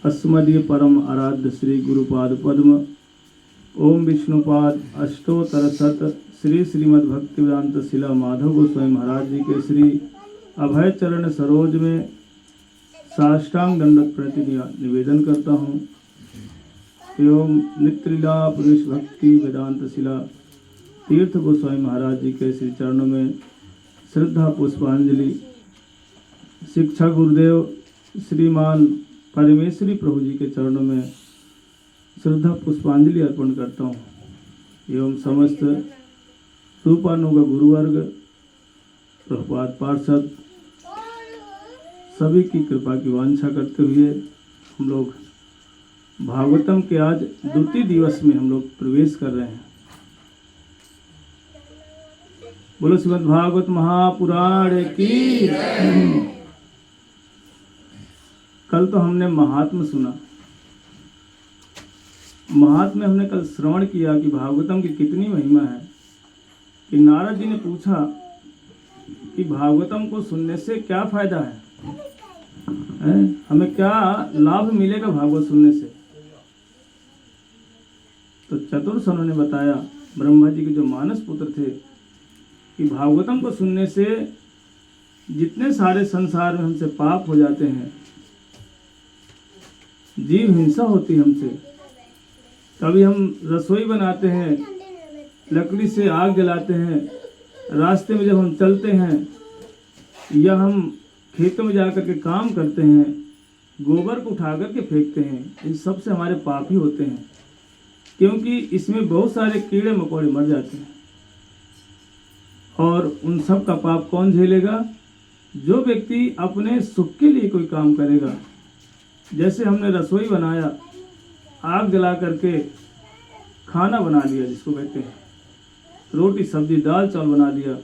अस्मदीय परम आराध्य श्री गुरुपाद पद्म ओम विष्णुपाद अष्टोत्तर शत श्री श्रीमद् भक्तिवेदांत शिला माधव गोस्वामी महाराज जी के श्री अभय चरण सरोज में साष्टांग दंडक प्रति निवेदन करता हूँ एवं नित्यलीला पुरुष भक्ति वेदांत शिला तीर्थ गोस्वामी महाराज जी के श्री चरणों में श्रद्धा पुष्पांजलि शिक्षा गुरुदेव श्रीमान परमेश्वरी प्रभु जी के चरणों में श्रद्धा पुष्पांजलि अर्पण करता हूँ एवं समस्त रूपानुग गुरुवर्ग प्रभुपाद पार्षद सभी की कृपा की वांछा करते हुए हम लोग भागवतम के आज द्वितीय दिवस में हम लोग प्रवेश कर रहे हैं। बोलो श्रीमद् भागवत महापुराण की। कल तो हमने महात्म सुना, महात्म में हमने कल श्रवण किया कि भागवतम की कितनी महिमा है कि नारद जी ने पूछा कि भागवतम को सुनने से क्या फायदा है, हमें क्या लाभ मिलेगा भागवत सुनने से। तो चतुर्सनों ने बताया, ब्रह्मा जी के जो मानस पुत्र थे, कि भागवतम को सुनने से जितने सारे संसार में हमसे पाप हो जाते हैं, जीव हिंसा होती है हमसे, कभी हम रसोई बनाते हैं, लकड़ी से आग जलाते हैं, रास्ते में जब हम चलते हैं या हम खेतों में जाकर के काम करते हैं, गोबर को उठा कर के फेंकते हैं, इन सब से हमारे पाप ही होते हैं, क्योंकि इसमें बहुत सारे कीड़े मकोड़े मर जाते हैं। और उन सब का पाप कौन झेलेगा? जो व्यक्ति अपने सुख के लिए कोई काम करेगा। जैसे हमने रसोई बनाया, आग जला करके खाना बना लिया, जिसको कहते हैं रोटी सब्जी दाल चावल बना लिया,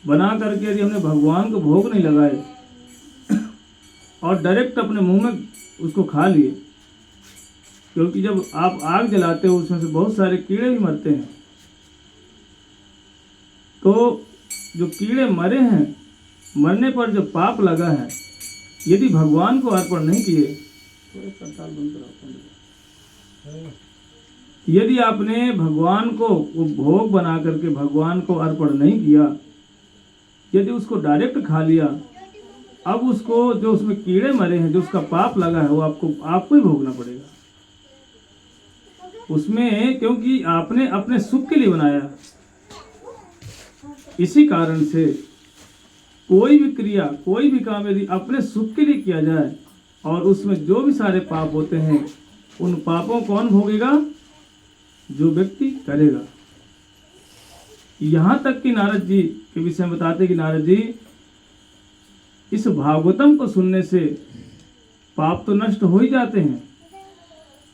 बना करके यदि हमने भगवान को भोग नहीं लगाए और डायरेक्ट अपने मुंह में उसको खा लिए, क्योंकि जब आप आग जलाते हो उसमें से बहुत सारे कीड़े भी मरते हैं, तो जो कीड़े मरे हैं, मरने पर जो पाप लगा है, यदि भगवान को अर्पण नहीं किए, यदि आपने भगवान को वो भोग बना करके भगवान को अर्पण नहीं किया, यदि उसको डायरेक्ट खा लिया, अब उसको जो उसमें कीड़े मरे हैं, जो उसका पाप लगा है, वो आपको ही भोगना पड़ेगा उसमें, क्योंकि आपने अपने सुख के लिए बनाया। इसी कारण से कोई भी क्रिया, कोई भी काम यदि अपने सुख के लिए किया जाए और उसमें जो भी सारे पाप होते हैं, उन पापों कौन भोगेगा? जो व्यक्ति करेगा। यहाँ तक कि नारद जी के विषय में बताते कि नारद जी, इस भागवतम को सुनने से पाप तो नष्ट हो ही जाते हैं,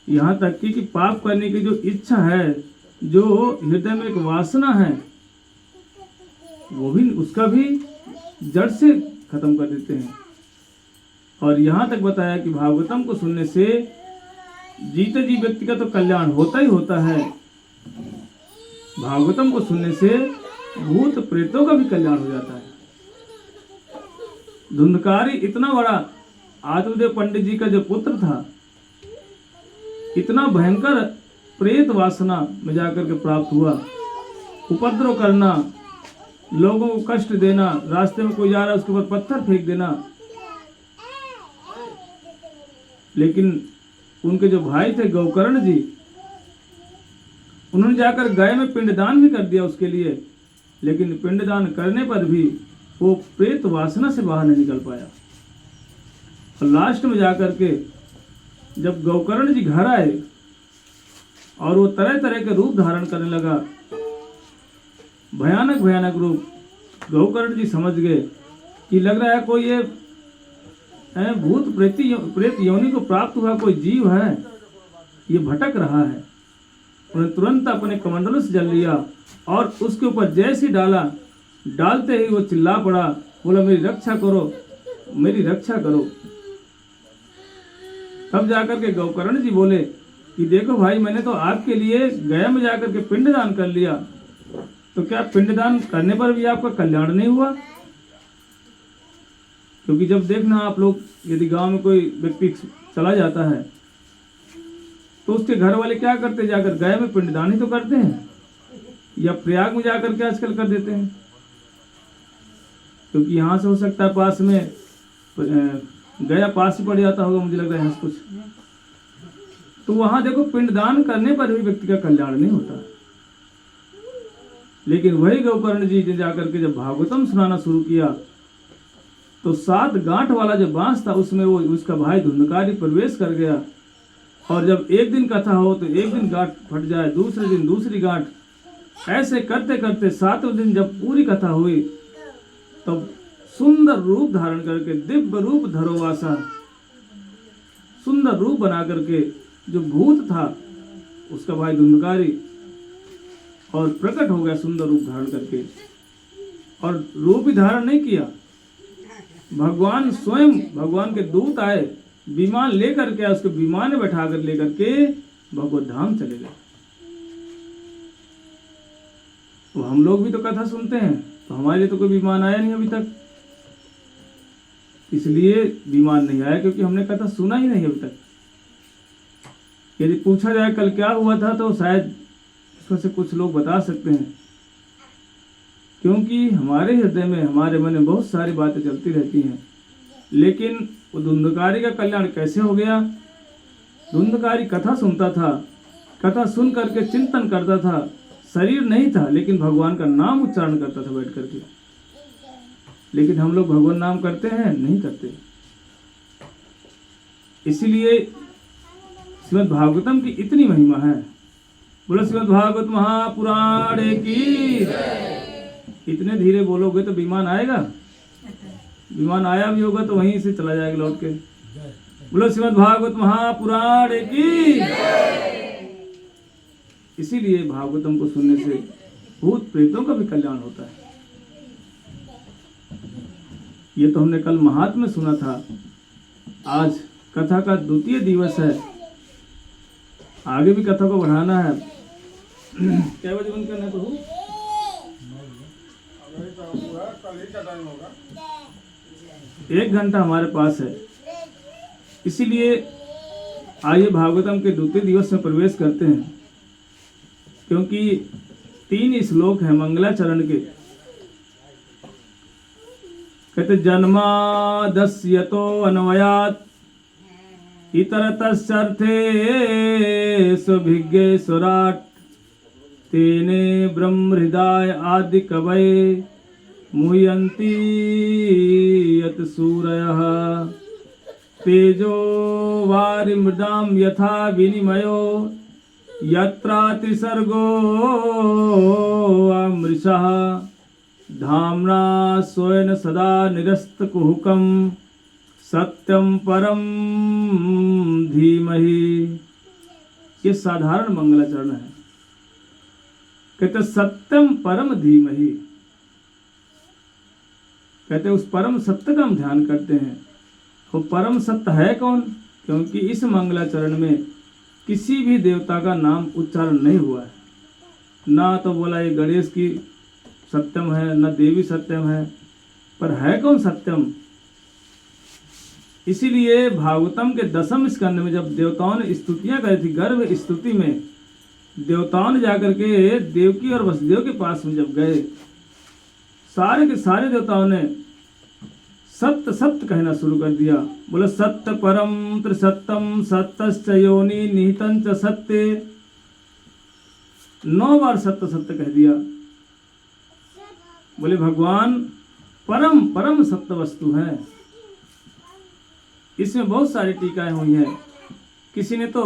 यहाँ तक कि पाप करने की जो इच्छा है, जो हृदय में एक वासना है, वो भी, उसका भी जड़ से खत्म कर देते हैं। और यहाँ तक बताया कि भागवतम को सुनने से जीते जी व्यक्ति का तो कल्याण होता ही होता है, भागवतम को सुनने से भूत प्रेतों का भी कल्याण हो जाता है। धुंधकारी इतना बड़ा आत्मदेव पंडित जी का जो पुत्र था, इतना भयंकर प्रेत वासना में जाकर के प्राप्त हुआ, उपद्रव करना, लोगों को कष्ट देना, रास्ते में कोई जा रहा है उसके ऊपर पत्थर फेंक देना। लेकिन उनके जो भाई थे गौकर्ण जी, उन्होंने जाकर गाय में पिंडदान भी कर दिया उसके लिए, लेकिन पिंडदान करने पर भी वो प्रेत वासना से बाहर नहीं निकल पाया। और लास्ट में जाकर के जब गौकर्ण जी घर आए और वो तरह तरह के रूप धारण करने लगा, भयानक भयानक रूप, गौकर्ण जी समझ गए कि लग रहा है कोई ये भूत प्रेत योनि को प्राप्त हुआ कोई जीव है, ये भटक रहा है। उन्होंने तुरंत अपने कमंडलों से जल लिया और उसके ऊपर जैसे डाला, डालते ही वो चिल्ला पड़ा, बोला मेरी रक्षा करो, मेरी रक्षा करो। तब जाकर के गौकर्ण जी बोले कि देखो भाई, मैंने तो आपके लिए गया में जाकर के पिंडदान कर लिया, तो क्या पिंडदान करने पर भी आपका कल्याण नहीं हुआ? क्योंकि जब देखना आप लोग, यदि गांव में कोई व्यक्ति चला जाता है तो उसके घर वाले क्या करते हैं, जाकर गया में पिंडदान ही तो करते हैं, या प्रयाग में जाकर के आजकल कर देते हैं, क्योंकि यहाँ से हो सकता है पास में गया पास ही पड़ जाता होगा, मुझे लग रहा है यहाँ से कुछ। तो वहां देखो पिंडदान करने पर भी व्यक्ति का कल्याण नहीं होता। लेकिन वही गोकर्ण जी ने जाकर के जब भागवतम सुनाना शुरू किया तो 7 गांठ वाला जो बांस था उसमें वो उसका भाई धुंधकारी प्रवेश कर गया, और जब एक दिन कथा हो तो एक दिन गांठ फट जाए, दूसरे दिन दूसरी गांठ, ऐसे करते करते 7वें दिन जब पूरी कथा हुई तब सुंदर रूप धारण करके दिव्य रूप धरोवासा, सुंदर रूप बना करके जो भूत था उसका भाई धुंधकारी और प्रकट हो गया सुंदर रूप धारण करके, और रूप ही धारण नहीं किया, भगवान स्वयं, भगवान के दूत आए, विमान लेकर के उसको विमान में बैठा कर लेकर के भगवत धाम चले गए। तो हम लोग भी तो कथा सुनते हैं, तो हमारे लिए तो कोई विमान आया नहीं अभी तक, इसलिए विमान नहीं आया क्योंकि हमने कथा सुना ही नहीं अभी तक। यदि पूछा जाए कल क्या हुआ था तो शायद इसमें से कुछ लोग बता सकते हैं, क्योंकि हमारे हृदय में, हमारे मन में बहुत सारी बातें चलती रहती हैं। लेकिन वो धुंधकारी का कल्याण कैसे हो गया? धुंधकारी कथा सुनता था, कथा सुन करके चिंतन करता था, शरीर नहीं था लेकिन भगवान का नाम उच्चारण करता था बैठ करके। लेकिन हम लोग भगवान नाम करते हैं? नहीं करते। इसीलिए श्रीमद् भागवतम की इतनी महिमा है। बोलो श्रीमद् भागवत महापुराण की। इतने धीरे बोलोगे तो विमान आएगा? विमान आया भी होगा तो वहीं से चला जाएगा लौट के। बोलो श्रीमद् भागवत महापुराण की। इसीलिए भागवतम को सुनने से भूत प्रेतों का भी कल्याण होता है। ये तो हमने कल महात्म्य सुना था। आज कथा का 2 दिवस है, आगे भी कथा को बढ़ाना है। क्या बजे बंद करना है प्रभु? 1 घंटा हमारे पास है। इसीलिए आइए भागवतम के 2 दिवस में प्रवेश करते हैं, क्योंकि 3 श्लोक हैं मंगलाचरण के। कहते जन्मादस्यतो अन्वयात् इतरतश्चर्थे स्वभिज्ञेश्वराट् तेने ब्रह्महृदाय आदि कवये मुह्यन्ति यत् सूरयः तेजो वारिमृदां यथा विनिमयो यत्रातिसर्गो अमृषः धाम्ना स्वेन सदा निरस्तकुहकं सत्यम परम धीमहि। ये साधारण मंगलाचरण है। कहते सत्यम परम धीमहि, कहते उस परम सत्य का हम ध्यान करते हैं। वो परम सत्य है कौन? क्योंकि इस मंगलाचरण में किसी भी देवता का नाम उच्चारण नहीं हुआ है। ना तो बोला ये गणेश की सत्यम है, न देवी सत्यम है, पर है कौन सत्यम? इसीलिए भागवतम के 10वें स्कंद में जब देवताओं ने स्तुतियां करी थी, गर्भ स्तुति में देवताओं ने जाकर के देवकी और वसुदेव के पास में जब गए, सारे के सारे देवताओं ने सत्य सत्य कहना शुरू कर दिया। बोले सत्य परम त्रिसत्यम सत्यश्च योनि निहितं च सत्य। 9 बार सत्य सत्य कह दिया। बोले भगवान परम परम सत्य वस्तु है। इसमें बहुत सारी टीकाएं हुई हैं। किसी ने तो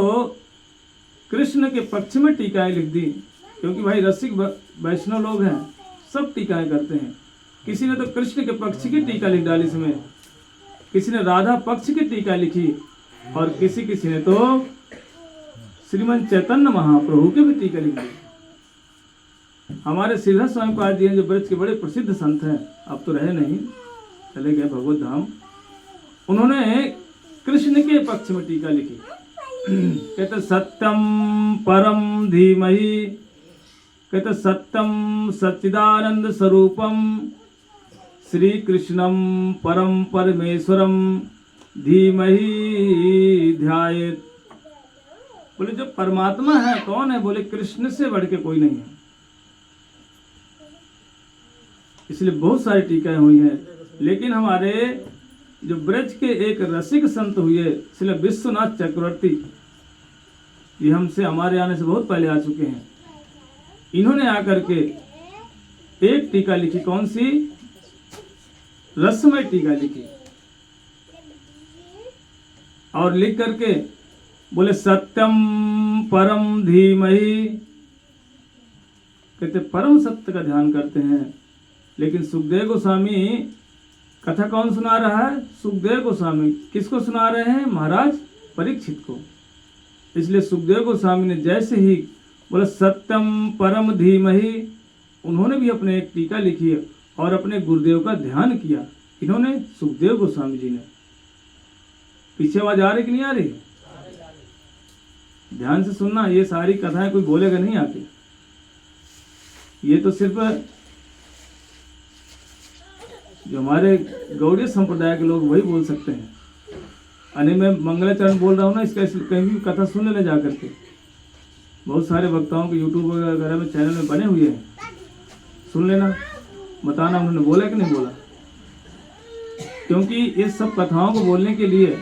कृष्ण के पक्ष में टीकाएं लिख दी, क्योंकि भाई रसिक वैष्णव लोग हैं, सब टीकाएं करते हैं। किसी ने तो कृष्ण के पक्ष की टीका लिख डाली इसमें, किसी ने राधा पक्ष की टीका लिखी, और किसी ने तो श्रीमन चैतन्य महाप्रभु के भी टीका लिख दी। हमारे श्रीधर स्वामी पाद जी हैं, जो ब्रज के बड़े प्रसिद्ध संत हैं, अब तो रहे नहीं, चले गए भगवत धाम। उन्होंने कृष्ण के पक्ष में टीका लिखी। कहते सत्यम परम धीमहि, कहते सत्यम सच्चिदानंद स्वरूपम श्री कृष्णम परम परमेश्वरम धीमहि ध्यायेत्। बोले जो परमात्मा है कौन है? बोले कृष्ण से बढ़ के कोई नहीं है। इसलिए बहुत सारी टीकाएं हुई हैं, लेकिन हमारे जो ब्रज के एक रसिक संत हुए श्री विश्वनाथ चक्रवर्ती, ये हमसे हमारे आने से बहुत पहले आ चुके हैं। इन्होंने आकर के एक टीका लिखी। कौन सी? रसमय टीका लिखी। और लिख करके बोले सत्यम परम धीमहि। कहते परम सत्य का ध्यान करते हैं। लेकिन सुखदेव गोस्वामी कथा कौन सुना रहा है? सुखदेव गोस्वामी। किसको सुना रहे हैं? महाराज परीक्षित को। इसलिए सुखदेव गोस्वामी ने जैसे ही बोला सत्यम परम धीमहि, उन्होंने भी अपने एक टीका लिखी और अपने गुरुदेव का ध्यान किया। इन्होंने सुखदेव गोस्वामी जी ने। पीछे आवाज आ रही कि नहीं आ रही? ध्यान से सुनना, ये सारी कथाएं कोई बोलेगा नहीं आके। ये तो सिर्फ जो हमारे गौड़ीय संप्रदाय के लोग वही बोल सकते हैं। अने मैं मंगलाचरण बोल रहा हूँ ना, इसका कहीं भी कथा सुन लेना जा करके। बहुत सारे वक्ताओं के यूट्यूब वगैरह में चैनल में बने हुए हैं, सुन लेना, बताना उन्होंने बोला कि नहीं बोला। क्योंकि इस सब कथाओं को बोलने के लिए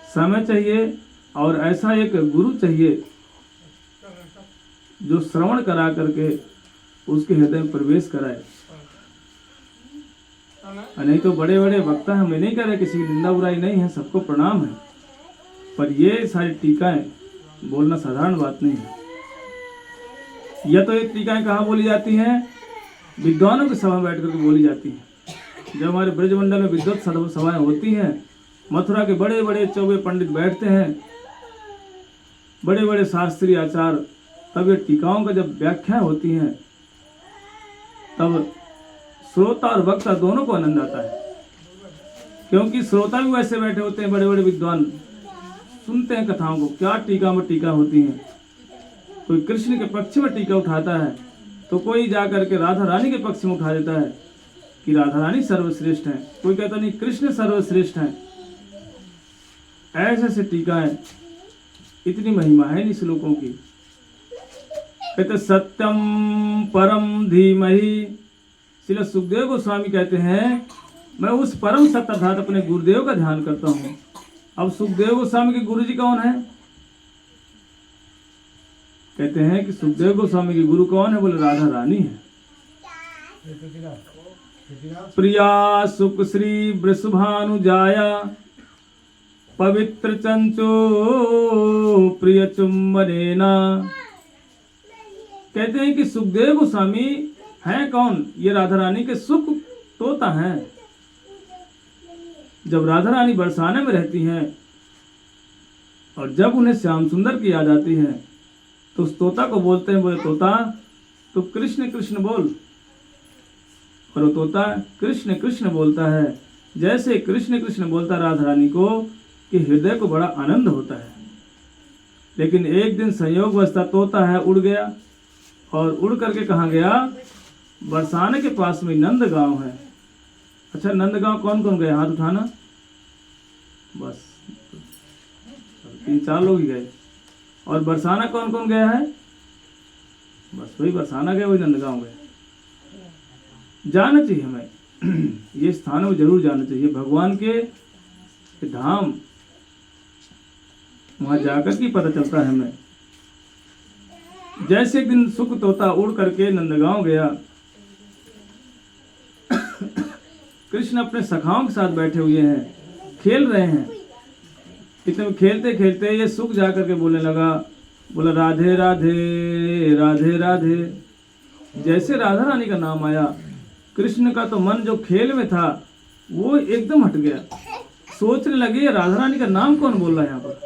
समय चाहिए और ऐसा एक गुरु चाहिए जो श्रवण करा करके उसके हृदय में प्रवेश कराए। नहीं तो बड़े बड़े वक्ता हैं, मैं नहीं कह रहा किसी की निंदा बुराई नहीं है, सबको प्रणाम है, पर ये सारी टीकाएं बोलना साधारण बात नहीं है। यह तो एक टीकाएं कहाँ बोली जाती हैं? विद्वानों की सभा में बैठ करके बोली जाती हैं। जब हमारे ब्रजमंडल में विद्वत सभाएं होती हैं, मथुरा के बड़े बड़े चौबे पंडित बैठते हैं, बड़े बड़े शास्त्रीय आचार्य, तब ये टीकाओं का जब व्याख्या होती हैं तब श्रोता और वक्ता दोनों को आनंद आता है। क्योंकि श्रोता भी वैसे बैठे होते हैं, बड़े बड़े विद्वान सुनते हैं कथाओं को, क्या टीका में टीका होती हैं। कोई कृष्ण के पक्ष में टीका उठाता है तो कोई जाकर के राधा रानी के पक्ष में उठा देता है कि राधा रानी सर्वश्रेष्ठ है, कोई कहता नहीं कृष्ण सर्वश्रेष्ठ है। ऐसे ऐसे टीकाएं, इतनी महिमा है इन श्लोकों की। कहते सत्यम परम धीमहि। श्री सुखदेव गोस्वामी कहते हैं मैं उस परम सत्य अर्थात अपने गुरुदेव का ध्यान करता हूं। अब सुखदेव गोस्वामी के गुरु जी कौन है? कहते हैं कि सुखदेव गोस्वामी के गुरु कौन है? बोले राधा रानी है। प्रिया सुख श्री वृषभानुजाया पवित्र चंचो प्रिय चुम्बनेना। कहते हैं कि सुखदेव गोस्वामी हैं कौन? ये राधा रानी के सुख तोता हैं। जब राधा रानी बरसाने में रहती हैं और जब उन्हें श्याम सुंदर की याद आती है तो उस तोता को बोलते हैं, बोले तोता तो कृष्ण कृष्ण बोल। और वो तोता कृष्ण कृष्ण बोलता है। जैसे कृष्ण कृष्ण बोलता राधा रानी को कि हृदय को बड़ा आनंद होता है। लेकिन एक दिन संयोगवश तोता है उड़ गया, और उड़ करके कहाँ गया? बरसाने के पास में नंदगांव है। अच्छा, नंदगांव कौन कौन गए? हाथ उठाना। बस 3-4 लोग ही गए। और बरसाना कौन कौन गया है? बस वही बरसाना गए, वही नंदगांव गए। जाना चाहिए हमें ये स्थानों में जरूर जाना चाहिए। भगवान के धाम वहां जाकर के पता चलता है हमें। जैसे एक दिन सुख तोता उड़ करके नंदगांव गया, कृष्ण अपने सखाओं के साथ बैठे हुए हैं, खेल रहे हैं। इतने में खेलते खेलते ये सुख जाकर के बोलने लगा, बोला राधे राधे राधे राधे। जैसे राधा रानी का नाम आया, कृष्ण का तो मन जो खेल में था वो एकदम हट गया। सोचने लगे ये राधा रानी का नाम कौन बोल रहा है यहाँ पर।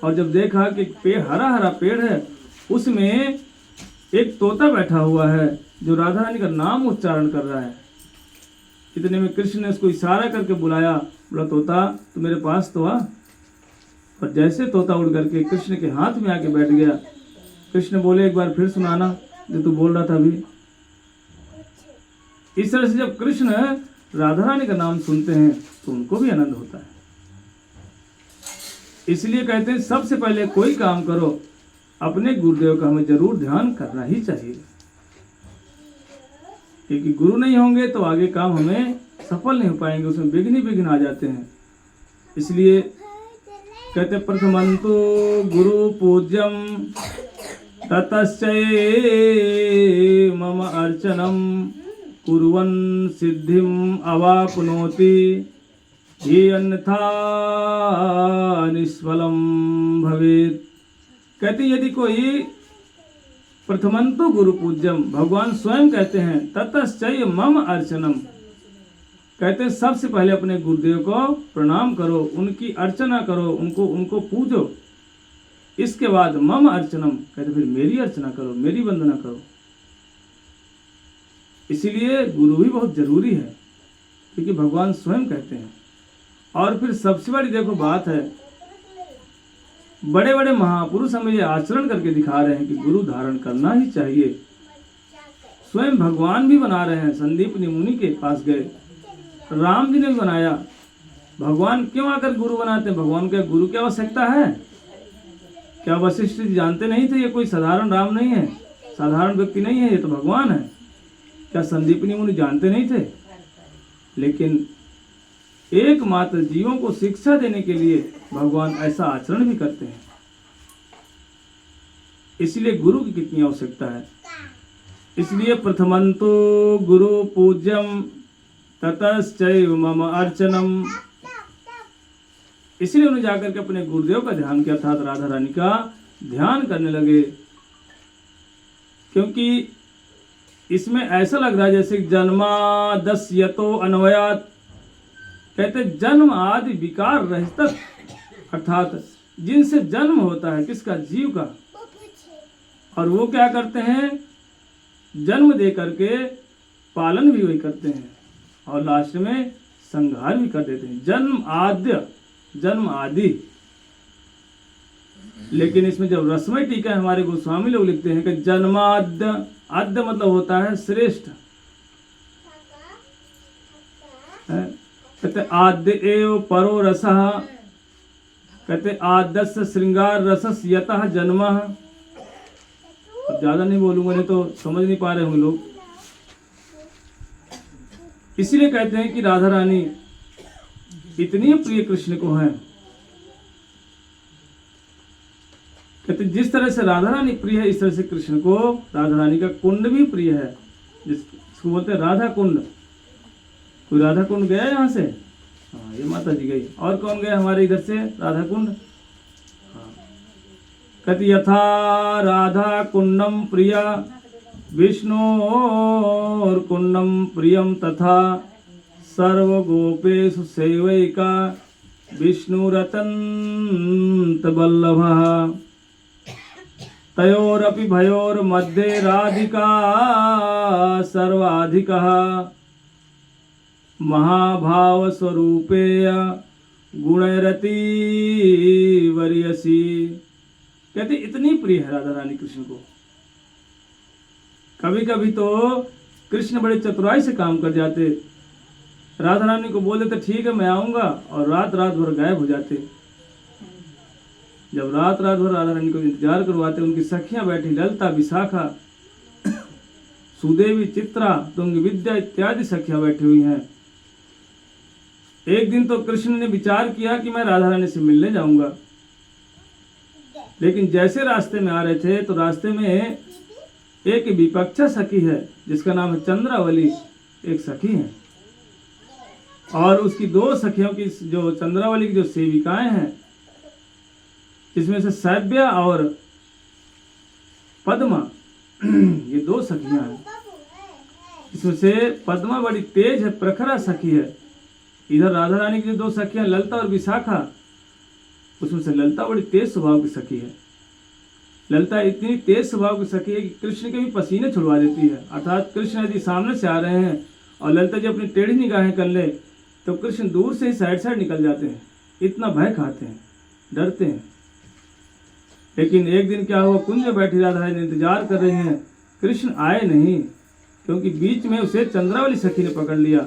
और जब देखा कि पेड़ हरा हरा पेड़ है, उसमें एक तोता बैठा हुआ है जो राधा रानी का नाम उच्चारण कर रहा है। इतने में कृष्ण ने उसको इशारा करके बुलाया, बोला तोता तो मेरे पास तो आ। और जैसे तोता उड़ करके कृष्ण के हाथ में आके बैठ गया, कृष्ण बोले एक बार फिर सुनाना जो तू बोल रहा था अभी। इस तरह से जब कृष्ण राधा रानी का नाम सुनते हैं तो उनको भी आनंद होता है। इसलिए कहते हैं सबसे पहले कोई काम करो अपने गुरुदेव का हमें जरूर ध्यान करना ही चाहिए, क्योंकि गुरु नहीं होंगे तो आगे काम हमें सफल नहीं हो पाएंगे, उसमें विघ्न ही विघ्न आ जाते हैं। इसलिए कहते प्रथमंतु गुरु पूज्यम ततश्चये मम अर्चनम कुर्वन् सिद्धिम अवाप्नोति ही अन्यथा निष्फलम भवेत्। कहते यदि कोई प्रथमंतु गुरु पूज्यम, भगवान स्वयं कहते हैं ततश्चय मम अर्चनम, कहते हैं सबसे पहले अपने गुरुदेव को प्रणाम करो, उनकी अर्चना करो, उनको पूजो। इसके बाद मम अर्चनम, कहते फिर मेरी अर्चना करो, मेरी वंदना करो। इसीलिए गुरु भी बहुत जरूरी है, क्योंकि भगवान स्वयं कहते हैं। और फिर सबसे बड़ी देखो बात है, बड़े बड़े महापुरुष हमें ये आचरण करके दिखा रहे हैं कि गुरु धारण करना ही चाहिए। स्वयं भगवान भी बना रहे हैं, संदीपनी मुनि के पास गए, राम जी ने भी बनाया। भगवान क्यों आकर गुरु बनाते हैं? भगवान का गुरु की आवश्यकता है क्या? वशिष्ठ जी जानते नहीं थे ये कोई साधारण राम नहीं है, साधारण व्यक्ति नहीं है, ये तो भगवान है। क्या संदीपनी मुनि जानते नहीं थे? लेकिन एकमात्र जीवों को शिक्षा देने के लिए भगवान ऐसा आचरण भी करते हैं। इसलिए गुरु की कितनी आवश्यकता है। इसलिए प्रथमंतो गुरु पूज्यम ततश्चैव मम अर्चनम, इसलिए उन्हें जाकर के अपने गुरुदेव का ध्यान किया, अर्थात राधा रानी का ध्यान करने लगे। क्योंकि इसमें ऐसा लग रहा है जैसे जन्मादस्यतो अन्वयात, कहते जन्म आदि विकार रहित, अर्थात जिनसे जन्म होता है किसका? जीव का। और वो क्या करते हैं? जन्म दे करके पालन भी वही करते हैं और लास्ट में संहार भी कर देते हैं। जन्म आदि। लेकिन इसमें जब रसमय टीका हमारे गोस्वामी लोग लिखते हैं कि जन्माद्य, आद्य मतलब होता है श्रेष्ठ, कहते आद्य एव परो रसः, कहते आद्यस्य श्रृंगार रसस् यतः जन्मः। अब ज्यादा नहीं बोलूंगा, नहीं तो समझ नहीं पा रहे होंगे लोग। इसीलिए कहते हैं कि राधा रानी इतनी प्रिय कृष्ण को हैं। कहते जिस तरह से राधा रानी प्रिय है, इस तरह से कृष्ण को राधा रानी का कुंड भी प्रिय है, जिसको बोलते हैं राधा कुंड। कोई राधा कुंड गया यहाँ से? हाँ, ये माता जी गई। और कौन गया हमारे इधर से राधा कुंड? हाँ। कहते यथा राधा कुंडम प्रिया विष्णोर कुंडम प्रियम तथा सर्वगोपेषु सेवैका विष्णुरतन्त वल्लभः तयोरपि भयोर्मध्ये राधिका सर्वाधिकः महाभाव स्वरूपेय गुणरती वरियसी। कहते इतनी प्रिय है राधा रानी कृष्ण को। कभी कभी तो कृष्ण बड़े चतुराई से काम कर जाते, राधा रानी को बोल देते ठीक है मैं आऊंगा, और रात भर गायब हो जाते। जब रात भर राधा रानी को इंतजार करवाते, उनकी सखियां बैठी ललता, विशाखा, सुदेवी, चित्रा, तुंग विद्या इत्यादि सखियां बैठी हुई हैं। एक दिन तो कृष्ण ने विचार किया कि मैं राधा रानी से मिलने जाऊंगा, लेकिन जैसे रास्ते में आ रहे थे तो रास्ते में एक विपक्षा सखी है जिसका नाम है चंद्रावली, एक सखी है, और उसकी दो सखियों की, जो चंद्रावली की जो सेविकाएं हैं, जिसमें से सैव्या और पद्मा, ये दो सखियां हैं। इसमें से पद्मा बड़ी तेज है, प्रखरा सखी है। इधर राधा रानी की दो सखियां ललता और विशाखा, उसमें से ललता बड़ी तेज स्वभाव की सखी है। ललता इतनी तेज स्वभाव की सखी है कि कृष्ण के भी पसीने छुड़वा देती है। अर्थात कृष्ण यदि सामने से आ रहे हैं और ललता जी अपनी टेढ़ी निगाहें कर ले तो कृष्ण दूर से ही साइड निकल जाते हैं, इतना भय खाते हैं, डरते हैं। लेकिन एक दिन क्या हुआ, कुंज में बैठी राधा रानी इंतजार कर रही हैं, कृष्ण आए नहीं, क्योंकि बीच में उसे चंद्रावली सखी ने पकड़ लिया।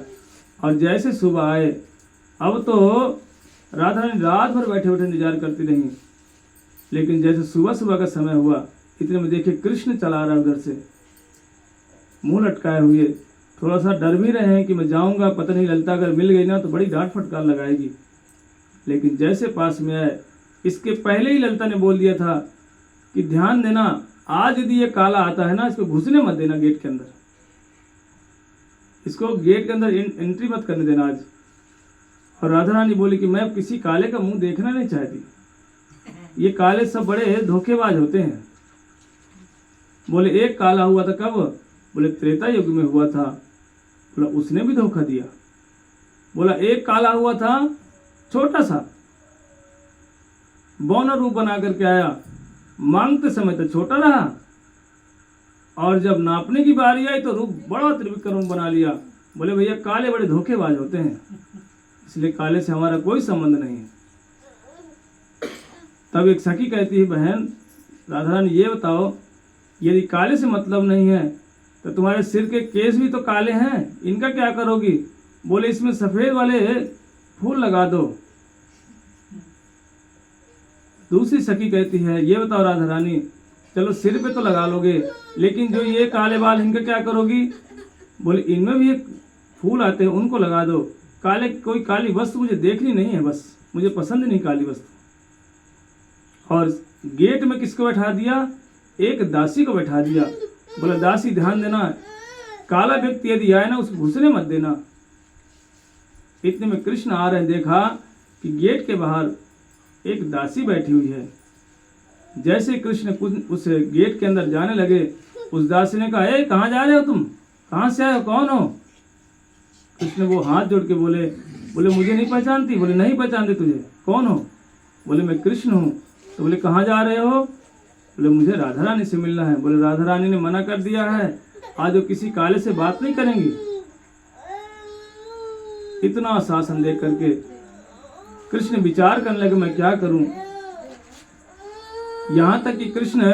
और जैसे सुबह आए अब तो राधा रानी रात भर बैठे बैठे इंतजार करती रही, लेकिन जैसे सुबह सुबह का समय हुआ, इतने में देखे कृष्ण चला रहा उधर से, मुंह लटकाए हुए। थोड़ा सा डर भी रहे हैं कि मैं जाऊंगा, पता नहीं ललिता अगर मिल गई ना तो बड़ी डांट फटकार लगाएगी। लेकिन जैसे पास में आए, इसके पहले ही ललिता ने बोल दिया था कि ध्यान देना, आज यदि ये काला आता है ना, इसको घुसने मत देना गेट के अंदर, इसको गेट के अंदर एंट्री मत करने देना आज। और राधा रानी बोली कि मैं किसी काले का मुंह देखना नहीं चाहती, ये काले सब बड़े धोखेबाज होते हैं। बोले एक काला हुआ था कब? बोले त्रेता युग में हुआ था। बोला उसने भी धोखा दिया। बोला एक काला हुआ था छोटा सा, बौन रूप बना करके आया, मांगते समय तो छोटा रहा, और जब नापने की बारी आई तो रूप बड़ा त्रिविक्रम बना लिया। बोले भैया काले बड़े धोखेबाज होते हैं, इसलिए काले से हमारा कोई संबंध नहीं है। तब एक सखी कहती है, बहन राधा रानी ये बताओ, यदि काले से मतलब नहीं है तो तुम्हारे सिर के केस भी तो काले हैं, इनका क्या करोगी? बोले इसमें सफेद वाले फूल लगा दो। दूसरी सखी कहती है, ये बताओ राधा रानी, चलो सिर पे तो लगा लोगे, लेकिन जो ये काले बाल इनका क्या करोगी? बोले इनमें भी एक फूल आते हैं, उनको लगा दो। काले कोई काली वस्तु मुझे देखनी नहीं है, बस मुझे पसंद नहीं काली वस्तु। और गेट में किसको बैठा दिया? एक दासी को बैठा दिया। बोला दासी ध्यान देना, काला व्यक्ति यदि आए ना उसको घुसने मत देना। इतने में कृष्ण आ रहे, देखा कि गेट के बाहर एक दासी बैठी हुई है। जैसे कृष्ण उस गेट के अंदर जाने लगे, उस दासी ने कहा, ए कहाँ जा रहे हो तुम, कहाँ से आए हो, कौन हो? कृष्ण वो हाथ जोड़ के बोले मुझे नहीं पहचानती? बोले नहीं पहचानती तुझे, कौन हो? बोले मैं कृष्ण हूँ। तो बोले कहाँ जा रहे हो? बोले मुझे राधा रानी से मिलना है। बोले राधा रानी ने मना कर दिया है, आज वो किसी काले से बात नहीं करेंगी। इतना शासन देख करके कृष्ण विचार करने लगे, मैं क्या करूं। यहां तक कि कृष्ण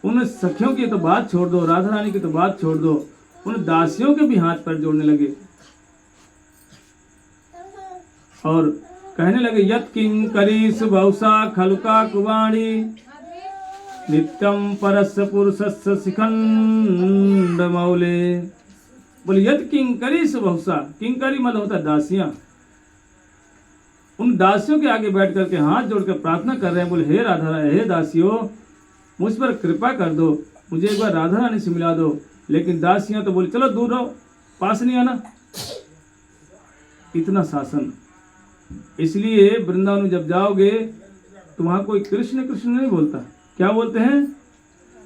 उन सखियों की तो बात छोड़ दो, राधा रानी की तो बात छोड़ दो, उन दासियों के भी हाथ पैर जोड़ने लगे और कहने लगे, यत् किंकरीषु बहुशा खलुका कुवाणी नित्यम परस्य पुरुषस्य शिखंड मौले। बोले यत् किंकरीषु बहुशा, किंकरी मतलब होता है दासियां। उन दासियों के आगे बैठ करके हाथ जोड़कर प्रार्थना कर रहे हैं। बोले हे राधा, हे दासियों, मुझ पर कृपा कर दो, मुझे एक बार राधा रानी से मिला दो। लेकिन दासियां तो बोले चलो दूर रहो, पास नहीं आना। इतना शासन। इसलिए वृंदावन में जब जाओगे तो वहां कोई कृष्ण कृष्ण नहीं बोलता, क्या बोलते हैं?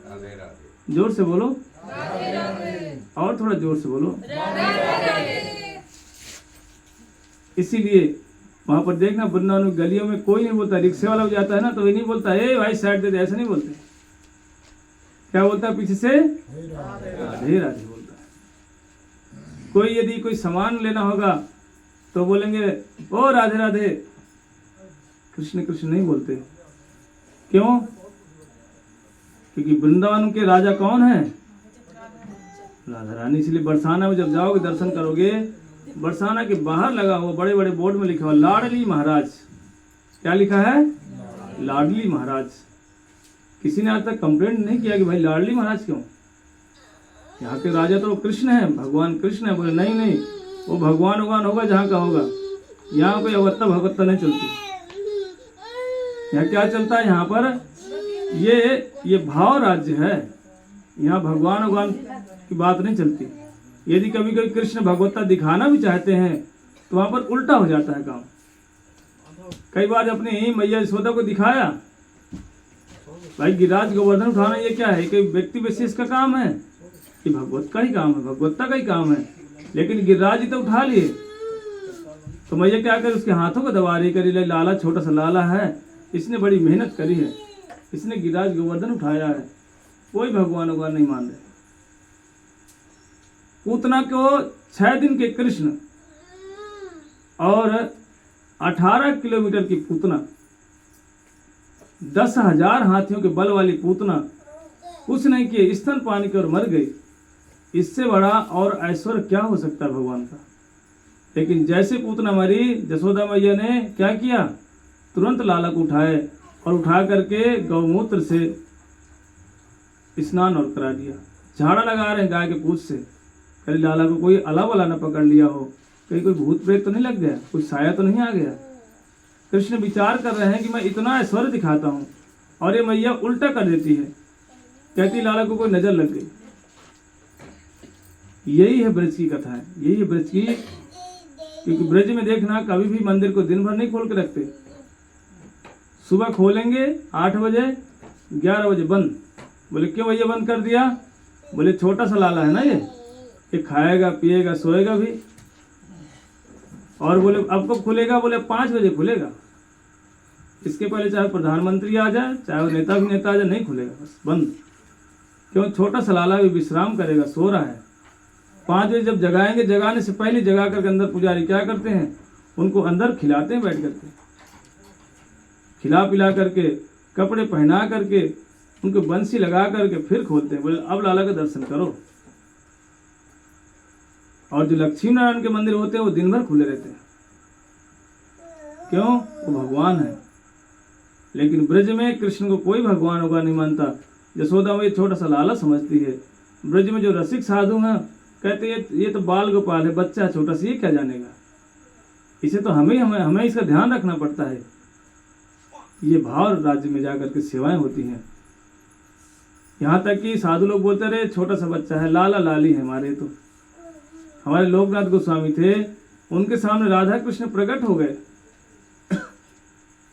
राधे राधे। जोर से बोलो, राधे राधे। और थोड़ा जोर से बोलो, राधे राधे। इसीलिए वहां पर देखना, वृंदावन में गलियों में कोई नहीं बोलता। रिक्शे वाला जाता है ना तो ये नहीं बोलता ए भाई साइड दे दे, ऐसा नहीं बोलते। क्या बोलता है पीछे से? राधे राधे बोलता है। कोई यदि कोई सामान लेना होगा तो बोलेंगे ओ राधे राधे, कृष्ण कृष्ण नहीं बोलते। क्यों? क्योंकि वृंदावन के राजा कौन है? राधा रानी। इसलिए बरसाना में जब जाओगे दर्शन करोगे, बरसाना के बाहर लगा हुआ बड़े बड़े बोर्ड में लिखा हुआ लाडली महाराज। क्या लिखा है? लाडली महाराज। किसी ने आज तक कंप्लेंट नहीं किया कि भाई लाडली महाराज क्यों? यहाँ के राजा तो कृष्ण है, भगवान कृष्ण है। बोले नहीं नहीं, वो भगवान होगा जहाँ का होगा, यहाँ कोई अवत्ता भगवत्ता नहीं चलती। यहाँ क्या चलता है? यहाँ पर ये भाव राज्य है, यहाँ भगवान की बात नहीं चलती। यदि कभी कभी कृष्ण भगवत्ता दिखाना भी चाहते हैं तो वहाँ पर उल्टा हो जाता है काम। कई बार अपने ही मैया यशोदा को दिखाया, भाई गिरिराज गोवर्धन उठाना ये क्या है? कि व्यक्ति विशेष का काम है, कि भगवत का ही काम है, भगवत्ता का ही काम है। लेकिन गिरिराज जी तो उठा लिए, तो मैया क्या करे? उसके हाथों को दबा रही, करी लाला, छोटा सा लाला है, इसने बड़ी मेहनत करी है, इसने गिरिराज गोवर्धन उठाया है। कोई भगवान नहीं मान रहे। पूतना को 6 दिन के कृष्ण और 18 किलोमीटर की पूतना, 10,000 हाथियों के बल वाली पूतना कुछ नहीं किए, स्तन पानी की ओर मर गई। इससे बड़ा और ऐश्वर्य क्या हो सकता है भगवान का? लेकिन जैसे पूतना मरी, जसोदा मैया ने क्या किया, तुरंत लाला को उठाए और उठा करके गौमूत्र से स्नान और करा दिया। झाड़ा लगा रहे हैं गाय के पूछ से, कहीं लाला को कोई अला वला न पकड़ लिया हो, कहीं कोई भूत प्रेत तो नहीं लग गया, कोई साया तो नहीं आ गया। कृष्ण विचार कर रहे हैं कि मैं इतना ऐश्वर्य दिखाता हूँ और ये मैया उल्टा कर देती है, कहती लाला को कोई नजर लग गई। यही है ब्रज की कथा है, यही है ब्रज की। क्योंकि ब्रज में देखना कभी भी मंदिर को दिन भर नहीं खोल के रखते। सुबह खोलेंगे 8 बजे, 11 बजे बंद। बोले क्यों भैया बंद कर दिया? बोले छोटा सा लाला है ना, ये खाएगा पिएगा सोएगा भी। और बोले अब कब खुलेगा? बोले 5 बजे खुलेगा। इसके पहले चाहे प्रधानमंत्री आ जाए, चाहे वो नेता भी नेता आ जाए, नहीं खुलेगा, बस बंद। क्यों? छोटा सा लाला भी विश्राम करेगा, सो रहा है। 5 बजे जब जगाएंगे, जगाने से पहले जगा करके अंदर पुजारी क्या करते हैं, उनको अंदर खिलाते हैं, बैठ करके खिला पिला करके कपड़े पहना करके उनको बंसी लगा करके फिर खोलते हैं। बोले अब लाला का दर्शन करो। और जो लक्ष्मी नारायण के मंदिर होते हैं वो दिन भर खुले रहते हैं। क्यों? वो भगवान है। लेकिन ब्रज में कृष्ण को कोई भगवान होगा नहीं मानता। यशोदा में छोटा सा लाला समझती है। ब्रज में जो रसिक साधु हैं कहते हैं ये तो बाल गोपाल है, बच्चा छोटा सा, ये क्या जानेगा, इसे तो हमें इसका ध्यान रखना पड़ता है। ये भाव राज्य में जाकर के सेवाएं होती हैं। यहाँ तक कि साधु लोग बोलते रहे छोटा सा बच्चा है, लाला लाली है हमारे। तो हमारे लोकनाथ गोस्वामी थे, उनके सामने राधा कृष्ण प्रकट हो गए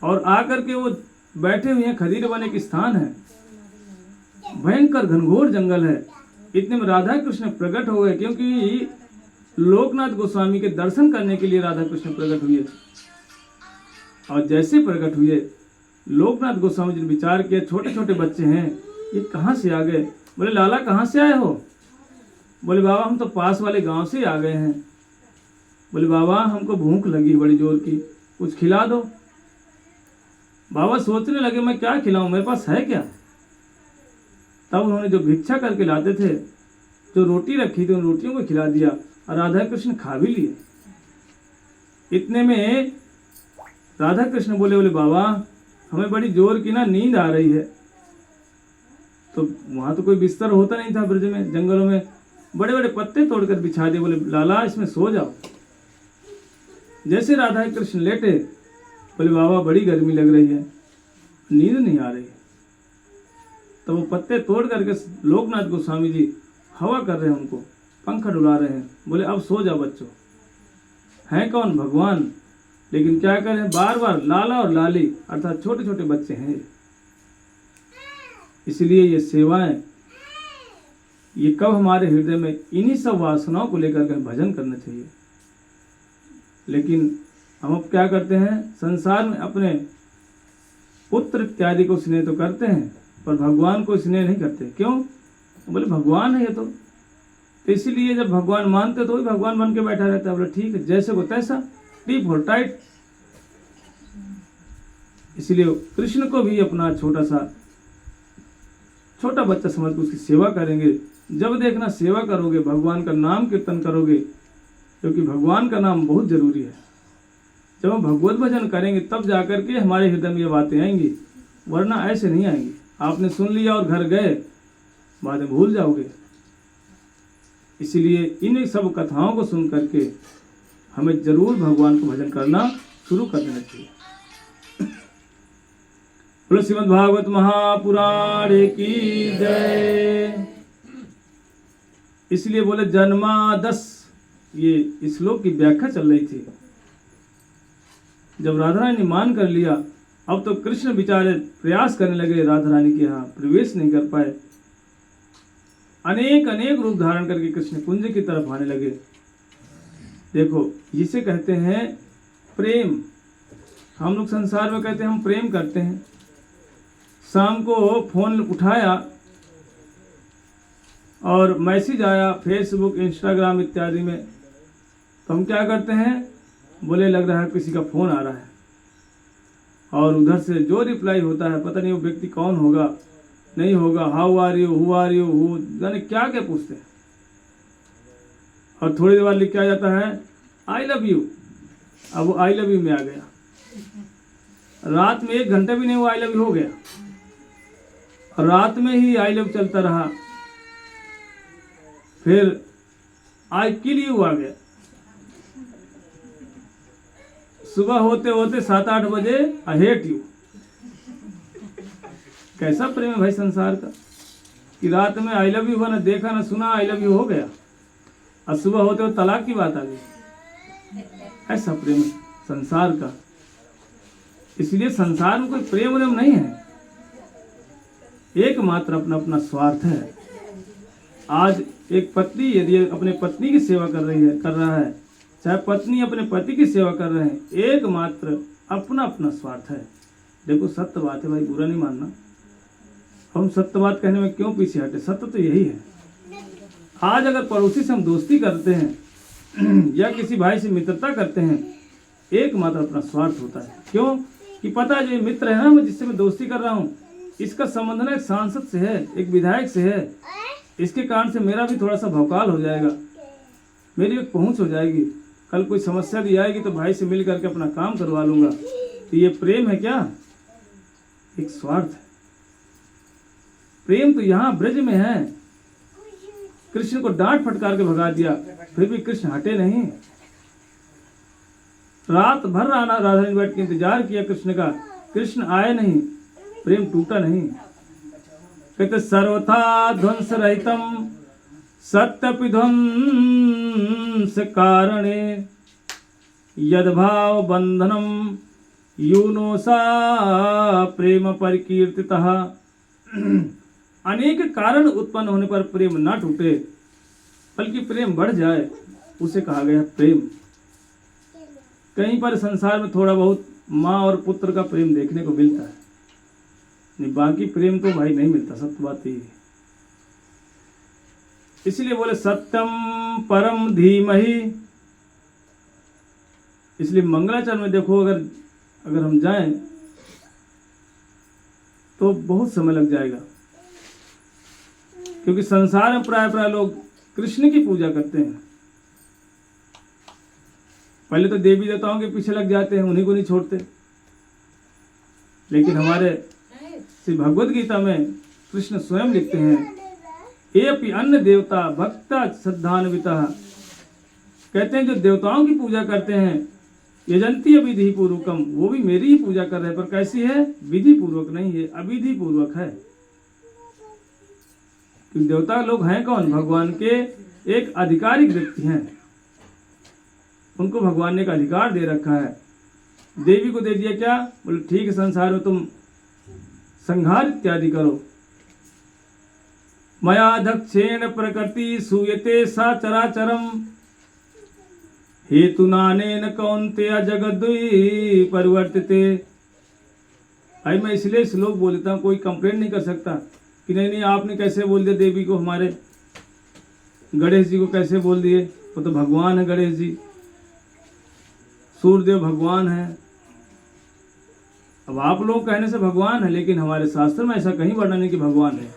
और आकर के वो बैठे हुए हैं। खदीर वन एक स्थान है, भयंकर घनघोर जंगल है। इतने में राधा कृष्ण प्रकट हो गए, क्योंकि लोकनाथ गोस्वामी के दर्शन करने के लिए राधा कृष्ण प्रकट हुए। और जैसे प्रकट हुए, लोकनाथ गोस्वामी जी ने विचार किया छोटे छोटे बच्चे हैं, ये कहाँ से आ गए? बोले लाला कहाँ से आए हो? बोले बाबा हम तो पास वाले गांव से आ गए हैं। बोले बाबा हमको भूख लगी बड़ी जोर की, कुछ खिला दो। बाबा सोचने लगे मैं क्या खिलाऊं, मेरे पास है क्या? तब उन्होंने जो भिक्षा करके लाते थे, जो रोटी रखी थी, उन रोटियों को खिला दिया और राधा कृष्ण खा भी लिए। इतने में राधा कृष्ण बोले बाबा हमें बड़ी जोर की ना नींद आ रही है। तो वहां तो कोई बिस्तर होता नहीं था ब्रज में, जंगलों में बड़े बड़े पत्ते तोड़कर बिछा दिए। बोले लाला इसमें सो जाओ। जैसे राधा कृष्ण लेटे, बोले बाबा बड़ी गर्मी लग रही है, नींद नहीं आ रही है। तो वो पत्ते तोड़ करके लोकनाथ गोस्वामी जी हवा कर रहे हैं, उनको पंखा डुला रहे हैं। बोले अब सो जाओ बच्चों। हैं कौन? भगवान। लेकिन क्या करें, बार बार लाला और लाली अर्थात छोटे छोटे बच्चे हैं। इसलिए ये सेवाएं, ये कब हमारे हृदय में इन्हीं सब वासनाओं को लेकर के भजन करना चाहिए। लेकिन हम अब क्या करते हैं, संसार में अपने पुत्र इत्यादि को स्नेह तो करते हैं पर भगवान को स्नेह नहीं करते। क्यों? बोले भगवान है ये तो इसीलिए जब भगवान मानते तो वही भगवान बन के बैठा रहता है। बोले ठीक है, जैसे को तैसा, डीप और टाइट। इसलिए कृष्ण को भी अपना छोटा बच्चा समझ के उसकी सेवा करेंगे। जब देखना सेवा करोगे, भगवान का नाम कीर्तन करोगे, क्योंकि भगवान का नाम बहुत जरूरी है। जब हम भगवत भजन करेंगे तब जाकर के हमारे हृदय में ये बातें आएंगी, वरना ऐसे नहीं आएंगी। आपने सुन लिया और घर गए, बाद में भूल जाओगे। इसीलिए इन सब कथाओं को सुन करके हमें जरूर भगवान को भजन करना शुरू कर देना चाहिए। बोलो श्रीमद् भागवत महापुराण की जय। इसलिए बोले जन्मादस, ये श्लोक की व्याख्या चल रही थी। जब राधा रानी ने मान कर लिया, अब तो कृष्ण बेचारे प्रयास करने लगे, राधा रानी के यहाँ प्रवेश नहीं कर पाए। अनेक अनेक रूप धारण करके कृष्ण कुंज की तरफ आने लगे। देखो जिसे कहते हैं प्रेम। हम लोग संसार में कहते हैं हम प्रेम करते हैं। शाम को फोन उठाया और मैसेज आया फेसबुक इंस्टाग्राम इत्यादि में, तो हम क्या करते हैं, बोले लग रहा है किसी का फ़ोन आ रहा है। और उधर से जो रिप्लाई होता है पता नहीं वो व्यक्ति कौन होगा, नहीं होगा, how are you, who are you, who, यानी क्या क्या पूछते हैं। और थोड़ी देर बाद लिख के आ जाता है आई लव यू। अब वो आई लव यू में आ गया, रात में 1 घंटा भी नहीं वो आई लव यू हो गया, और रात में ही आई लव चलता रहा। फिर आई किल यू आ गया, सुबह होते होते 7-8 बजे आई हेट यू। कैसा प्रेम है भाई संसार का, कि रात में आई लव यू हुआ, ना देखा ना सुना, आई लव यू हो गया, और सुबह होते हुए तलाक की बात आ गई। ऐसा प्रेम संसार का। इसलिए संसार में कोई प्रेम व्रेम नहीं है, एकमात्र अपना अपना स्वार्थ है। आज एक पत्नी यदि अपने पत्नी की सेवा कर रहा है, चाहे पत्नी अपने पति की सेवा कर रहे हैं, एकमात्र अपना अपना स्वार्थ है। देखो सत्य बात है भाई, बुरा नहीं मानना, हम सत्य बात कहने में क्यों पीछे हटे, सत्य तो यही है। आज अगर पड़ोसी से हम दोस्ती करते हैं या किसी भाई से मित्रता करते हैं, एकमात्र अपना स्वार्थ होता है। क्यों कि पता है जो ये मित्र है ना, मैं जिससे मैं दोस्ती कर रहा हूँ, इसका संबंध ना एक सांसद से है, एक विधायक से है, इसके कारण से मेरा भी थोड़ा सा भौकाल हो जाएगा, मेरी एक पहुंच हो जाएगी, कल कोई समस्या भी आएगी तो भाई से मिल करके अपना काम करवा लूंगा। तो ये प्रेम है क्या? एक स्वार्थ है। प्रेम तो यहाँ ब्रज में है, कृष्ण को डांट फटकार के भगा दिया, फिर भी कृष्ण हटे नहीं। रात भर राधा रानी बैठ के इंतजार किया कृष्ण का, कृष्ण आए नहीं, प्रेम टूटा नहीं। कहते सर्वथा ध्वंस रहितम सत्यपि ध्वंस कारणे यद्भाव बंधनम यूनो सा प्रेम परिकीर्तितः। अनेक कारण उत्पन्न होने पर प्रेम न टूटे बल्कि प्रेम बढ़ जाए, उसे कहा गया प्रेम। कहीं पर संसार में थोड़ा बहुत माँ और पुत्र का प्रेम देखने को मिलता है, नहीं बाकी प्रेम तो भाई नहीं मिलता, सत्य बात यही है। इसलिए बोले सत्यम परम धीमहि। इसलिए मंगलाचरण में देखो, अगर हम जाएं तो बहुत समय लग जाएगा, क्योंकि संसार में प्राय लोग कृष्ण की पूजा करते हैं। पहले तो देवी देवताओं के पीछे लग जाते हैं, उन्हीं को नहीं छोड़ते। लेकिन हमारे श्री भगवद गीता में कृष्ण स्वयं लिखते हैं, एपि अन्य देवता भक्ता श्रद्धान्विता। कहते हैं जो देवताओं की पूजा करते हैं, यजंती विधि पूर्वकम, वो भी मेरी ही पूजा कर रहे हैं, पर कैसी है? विधि पूर्वक नहीं है, अविधि पूर्वक है। क्योंकि देवता लोग हैं कौन? भगवान के एक आधिकारिक व्यक्ति हैं, उनको भगवान ने एक अधिकार दे रखा है। देवी को दे दिया क्या? बोले ठीक है, संसार में तुम संहार इत्यादि करो। मया दक्षेण प्रकृति सूयते सा चराचरम हेतु नानेन कौन्तेय जगद्वै परिवर्तिते। भाई मैं इसलिए श्लोक बोलता हूँ, कोई कंप्लेंट नहीं कर सकता कि नहीं आपने कैसे बोल दिया देवी को, हमारे गणेश जी को कैसे बोल दिए, वो तो भगवान है गणेश जी, सूर्यदेव भगवान है। अब आप लोग कहने से भगवान है, लेकिन हमारे शास्त्र में ऐसा कहीं वर्णन है कि भगवान है।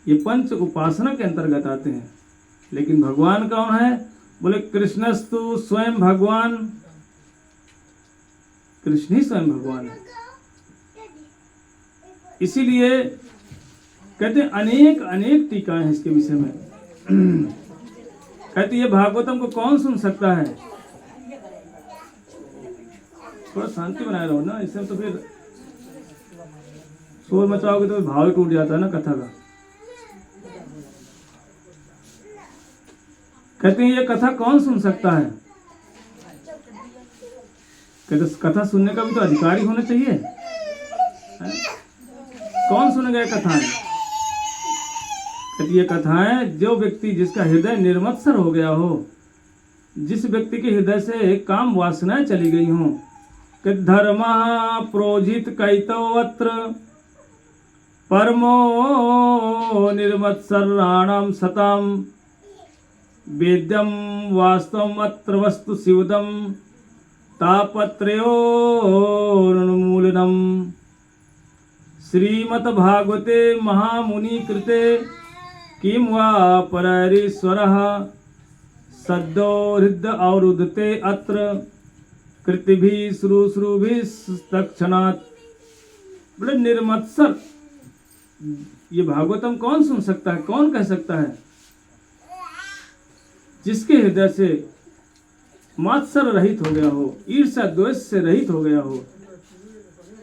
ये पंच उपासना के अंतर्गत आते हैं। लेकिन भगवान कौन है? बोले कृष्णस्तु स्वयं भगवान, कृष्ण ही स्वयं भगवान है। इसीलिए कहते हैं अनेक अनेक टीकाएं हैं इसके विषय में। कहते ये भागवतम को कौन सुन सकता है? थोड़ा शांति बनाए रहो ना, इससे तो फिर शोर मचाओगे तो भाव ही टूट जाता है ना कथा का। कहते हैं ये कथा कौन सुन सकता है? कहते कथा सुनने का भी तो अधिकारी होना चाहिए है? कौन सुनेगा ये कथाएं? कहते ये कथाएं जो व्यक्ति जिसका हृदय निर्मत्सर हो गया हो, जिस व्यक्ति के हृदय से काम वासनाएं चली गई हों, कि धर्म प्रोजित कैतवत्र परमो निर्मत्सराणाम सताम वेद्यम वास्तवम अत्र वस्तु शिवदम तापत्रयोन्मूलनम। श्रीमद्भागवते महामुनि कृते किं वा परैरीश्वरः सद्यो हृदय अवरुद्धते अत्र कृतिभिः श्रुश्रुभिः तत्क्षणात्। बड़े निर्मत्सर, ये भागवतम कौन सुन सकता है, कौन कह सकता है? जिसके हृदय से मात्सर्य रहित हो गया हो, ईर्ष्या द्वेष से रहित हो गया हो।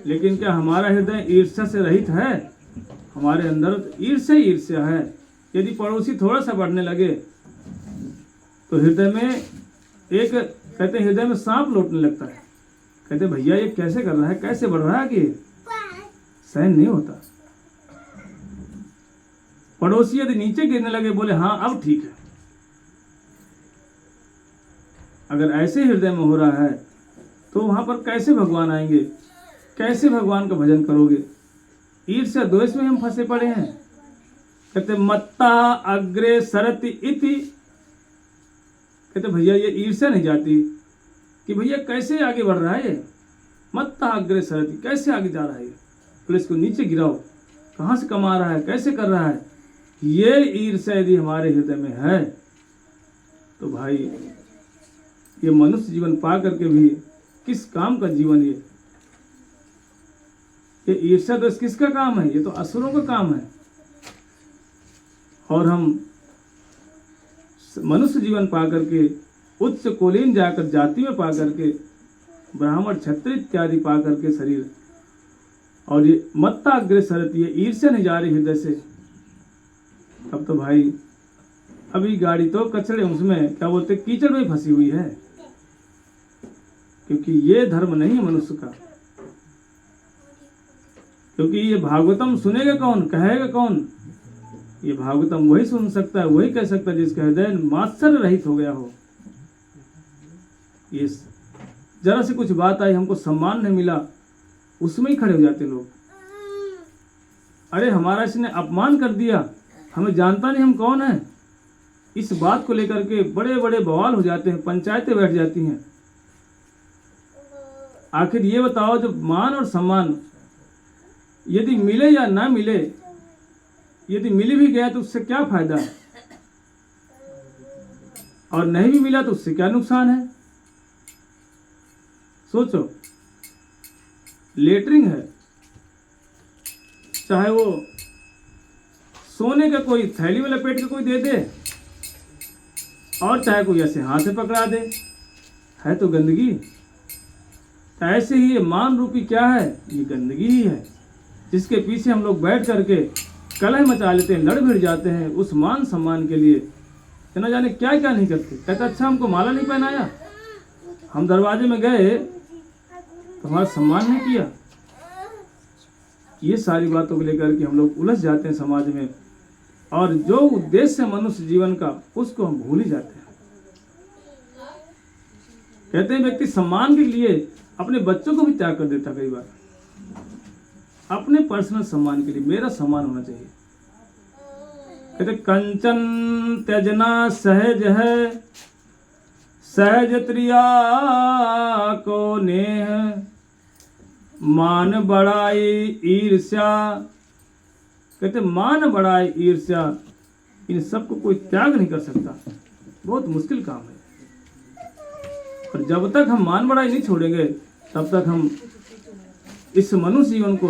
लेकिन क्या हमारा हृदय ईर्ष्या से रहित है? हमारे अंदर तो ईर्ष्या है। यदि पड़ोसी थोड़ा सा बढ़ने लगे तो हृदय में एक, कहते हैं हृदय में सांप लौटने लगता है। कहते भैया ये कैसे कर रहा है, कैसे बढ़ रहा है कि सहन नहीं होता। पड़ोसी यदि नीचे गिरने लगे, बोले हाँ अब ठीक है। अगर ऐसे हृदय में हो रहा है तो वहां पर कैसे भगवान आएंगे, कैसे भगवान का भजन करोगे? ईर्ष्या द्वेष में हम फंसे पड़े हैं। कहते मत्ता अग्रे सरति इति। कहते भैया ये ईर्ष्या नहीं जाती कि भैया कैसे आगे बढ़ रहा है ये, मत्ता अग्रे सरति, कैसे आगे जा रहा है ये, तो इसको नीचे गिराओ, कहाँ से कमा रहा है, कैसे कर रहा है। ये ईर्ष्या यदि हमारे हृदय में है तो भाई ये मनुष्य जीवन पा करके भी किस काम का जीवन ये ईर्ष्या दोष किसका काम है? ये तो असुरों का काम है। और हम मनुष्य जीवन पा करके उच्च कुलीन जाकर जाति में पा करके ब्राह्मण क्षत्रिय इत्यादि पा करके शरीर, और ये मत्ता अग्रे सरति, ये ईर्ष्या नहीं जा रही हृदय से। अब तो भाई अभी गाड़ी तो कचड़े, उसमें क्या बोलते, कीचड़ में फंसी हुई है। क्योंकि ये धर्म नहीं है मनुष्य का। क्योंकि ये भागवतम सुनेगा कौन, कहेगा कौन? ये भागवतम वही सुन सकता है, वही कह सकता है जिसका हृदय मात्सर्य रहित हो गया हो। ये जरा से कुछ बात आई, हमको सम्मान नहीं मिला, उसमें ही खड़े हो जाते लोग। अरे हमारा इसने अपमान कर दिया, हमें जानता नहीं हम कौन है। इस बात को लेकर के बड़े बड़े बवाल हो जाते हैं, पंचायतें बैठ जाती हैं। आखिर ये बताओ, जब मान और सम्मान यदि मिले या ना मिले, यदि मिल भी गया तो उससे क्या फायदा है, और नहीं भी मिला तो उससे क्या नुकसान है? सोचो, लेटरिंग है, चाहे वो सोने का कोई थैली में लपेट के कोई दे दे, और चाहे कोई ऐसे हाथ से पकड़ा दे, है तो गंदगी। ऐसे ही ये मान रूपी क्या है? ये गंदगी ही है, जिसके पीछे हम लोग बैठ करके कलह मचा लेते हैं, लड़ भिड़ जाते हैं उस मान सम्मान के लिए। न जाने क्या क्या नहीं करते। कहते अच्छा हमको माला नहीं पहनाया, हम दरवाजे में गए तो हमारा सम्मान नहीं किया। ये सारी बातों को लेकर के हम लोग उलझ जाते हैं समाज में, और जो उद्देश्य है मनुष्य जीवन का उसको हम भूल ही जाते हैं। कहते हैं व्यक्ति सम्मान के लिए अपने बच्चों को भी त्याग कर देता कई बार, अपने पर्सनल सम्मान के लिए। मेरा सम्मान होना चाहिए। कहते कंचन त्यजना सहज है, सहज त्रिया को नेह, मान बढ़ाई ईर्ष्या। कहते मान बढ़ाई ईर्ष्या, इन सबको कोई त्याग नहीं कर सकता, बहुत मुश्किल काम है। और जब तक हम मान बढ़ाई नहीं छोड़ेंगे तब तक हम इस मनुष्य जीवन को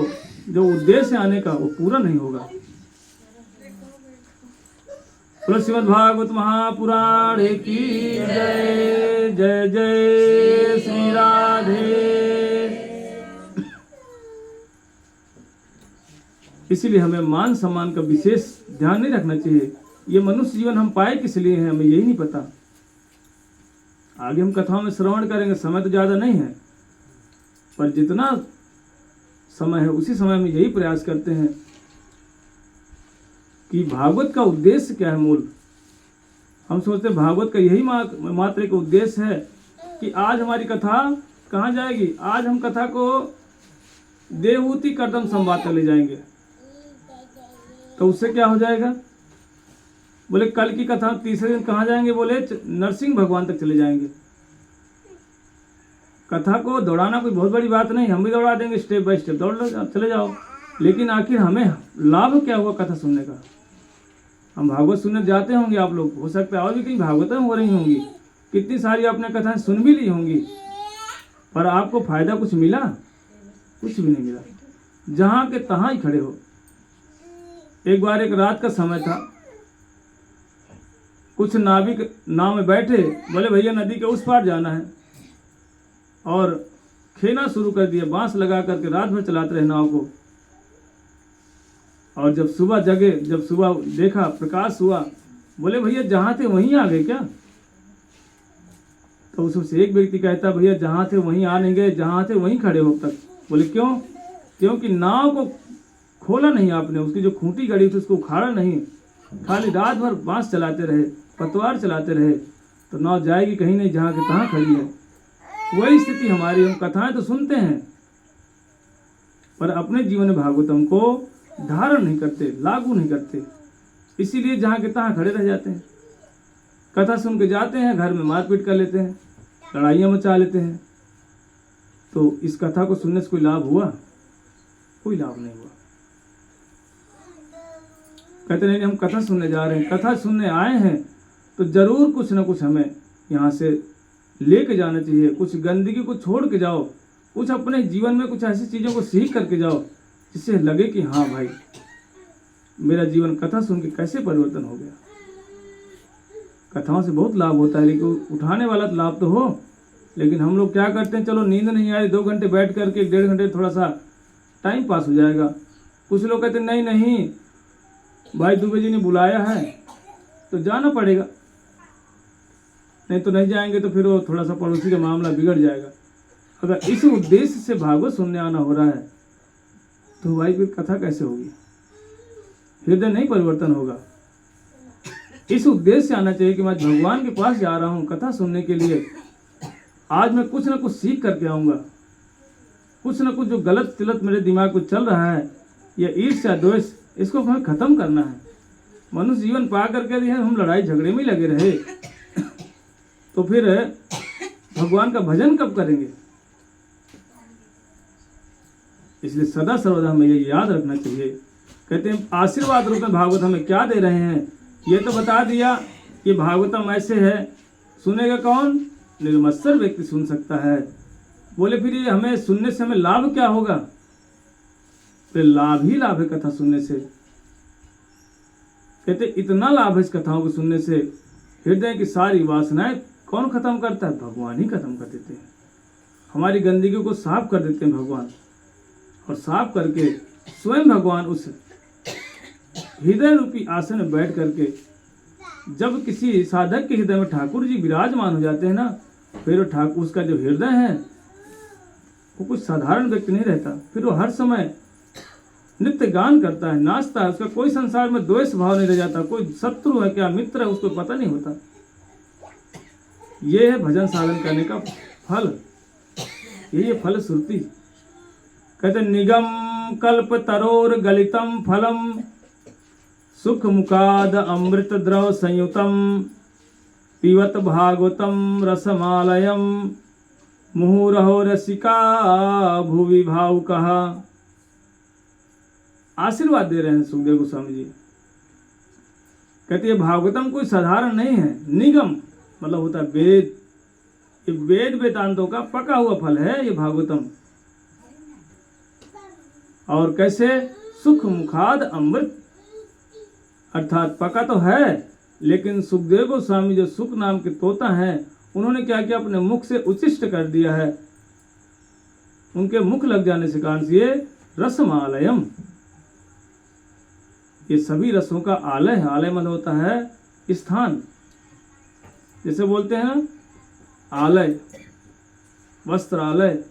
जो उद्देश्य आने का वो पूरा नहीं होगा। श्रीमद् भागवत महापुराण की जय। जय जय श्री राधे। इसीलिए हमें मान सम्मान का विशेष ध्यान नहीं रखना चाहिए। ये मनुष्य जीवन हम पाए किस लिए हैं, हमें यही नहीं पता। आगे हम कथाओं में श्रवण करेंगे, समय तो ज़्यादा नहीं है, पर जितना समय है उसी समय में यही प्रयास करते हैं कि भागवत का उद्देश्य क्या है। मूल हम सोचते हैं भागवत का यही मात्र एक उद्देश्य है कि आज हमारी कथा कहाँ जाएगी, आज हम कथा को देवहूति कर्दम संवाद कर ले जाएंगे, तो उससे क्या हो जाएगा? बोले कल की कथा तीसरे दिन कहाँ जाएंगे? बोले नरसिंह भगवान तक चले जाएंगे। कथा को दौड़ाना कोई बहुत बड़ी बात नहीं, हम भी दौड़ा देंगे, स्टेप बाय स्टेप दौड़ लो, चले जाओ। लेकिन आखिर हमें लाभ क्या हुआ कथा सुनने का? हम भागवत सुनने जाते होंगे, आप लोग हो सकता है और भी कहीं भागवतें हो रही होंगी, कितनी सारी आपने कथाएं सुन भी ली होंगी, पर आपको फायदा कुछ मिला? कुछ भी नहीं मिला, जहाँ के तहाँ ही खड़े हो। एक बार एक रात का समय था, कुछ नाविक नाव में बैठे, बोले भैया नदी के उस पार जाना है, और खेना शुरू कर दिया, बांस लगा करके रात भर चलाते रहे नाव को। और जब सुबह जगे, जब सुबह देखा प्रकाश हुआ, बोले भैया जहाँ थे वहीं आ गए क्या? तो उसमें से एक व्यक्ति कहता भैया जहाँ थे वहीं आ नहीं गए, जहाँ थे वहीं खड़े हो तक। बोले क्यों? क्योंकि नाव को खोला नहीं आपने, उसकी जो खूंटी गड़ी थी उसको उखाड़ा नहीं, खाली रात भर बांस चलाते रहे, पतवार चलाते रहे, तो नाव जाएगी कहीं नहीं, जहाँ के तहाँ खड़ी है। वही स्थिति हमारी, हम कथाएं तो सुनते हैं पर अपने जीवन में भागवतम को धारण नहीं करते, लागू नहीं करते, इसीलिए जहाँ के तहाँ खड़े रह जाते हैं। कथा सुन के जाते हैं, घर में मारपीट कर लेते हैं, लड़ाइयाँ मचा लेते हैं। तो इस कथा को सुनने से कोई लाभ हुआ? कोई लाभ नहीं हुआ। कहते नहीं हम कथा सुनने जा रहे हैं, कथा सुनने आए हैं तो जरूर कुछ ना कुछ हमें यहाँ से लेके जाना चाहिए, कुछ गंदगी को छोड़ के जाओ, कुछ अपने जीवन में कुछ ऐसी चीज़ों को सीख करके जाओ जिससे लगे कि हाँ भाई मेरा जीवन कथा सुन के कैसे परिवर्तन हो गया। कथाओं से बहुत लाभ होता है, लेकिन उठाने वाला तो लाभ तो हो, लेकिन हम लोग क्या करते हैं, चलो नींद नहीं आई, 2 घंटे बैठ करके 1.5 घंटे थोड़ा सा टाइम पास हो जाएगा। कुछ लोग कहते नहीं नहीं भाई दुबे जी ने बुलाया है तो जाना पड़ेगा, नहीं तो नहीं जाएंगे तो फिर वो थोड़ा सा पड़ोसी का मामला बिगड़ जाएगा। अगर इस उद्देश्य से भागवत सुनने आना हो रहा है तो भाई फिर कथा कैसे होगी? हृदय नहीं परिवर्तन होगा। इस उद्देश्य से आना चाहिए कि मैं भगवान के पास जा रहा हूँ कथा सुनने के लिए, आज मैं कुछ ना कुछ सीख करके आऊँगा, कुछ ना कुछ जो गलत तिलत मेरे दिमाग में चल रहा है, या ईर्ष्या द्वेष, इसको हमें खत्म करना है। मनुष्य जीवन पा करके हम लड़ाई झगड़े में लगे रहे तो फिर भगवान का भजन कब करेंगे? इसलिए सदा सर्वदा हमें ये याद रखना चाहिए। कहते हैं आशीर्वाद रूप में भागवत हमें क्या दे रहे हैं, ये तो बता दिया कि भागवतम ऐसे है, सुनेगा कौन? निर्मत्सर व्यक्ति सुन सकता है। बोले फिर ये हमें सुनने से हमें लाभ क्या होगा? फिर लाभ ही लाभ है कथा सुनने से। कहते इतना लाभ है इस कथाओं को सुनने से, हृदय की सारी वासनाएं कौन खत्म करता है? भगवान ही खत्म कर देते हैं। हमारी गंदगी को साफ कर देते हैं भगवान, और साफ करके स्वयं भगवान उस हृदय रूपी आसन में बैठ करके, जब किसी साधक के हृदय में ठाकुर जी विराजमान हो जाते हैं ना, फिर वो ठाकुर उसका जो हृदय है वो कुछ साधारण व्यक्ति नहीं रहता, फिर वो हर समय नित्य गान करता है, नाचता है, उसका कोई संसार में द्वेष भाव नहीं रह जाता, कोई शत्रु है क्या मित्र है उसको पता नहीं होता। ये है भजन साधन करने का फल, यही है फल श्रुति। कहते निगम कल्प तरोर गलितम फलम सुख मुखाद अमृत द्रव संयुतम पीवत भागवतम रसमालयम मुहुरहो रसिका भुवि भावुकः। आशीर्वाद दे रहे हैं सुखदेव गोस्वामी जी। कहते हैं भागवतम कोई साधारण नहीं है, निगम मतलब होता है वेद, ये वेद वेदांतों का पका हुआ फल है ये भागवतम। और कैसे? सुख मुखाद अमृत, अर्थात पका तो है, लेकिन सुखदेव गोस्वामी जो सुख नाम के तोता हैं, उन्होंने क्या किया, अपने मुख से उच्चिष्ट कर दिया है। उनके मुख लग जाने से कारण से ये रसमालयम, ये सभी रसों का आलय है। आलय मतलब होता है स्थान, जैसे बोलते हैं ना आलय, वस्त्रालय,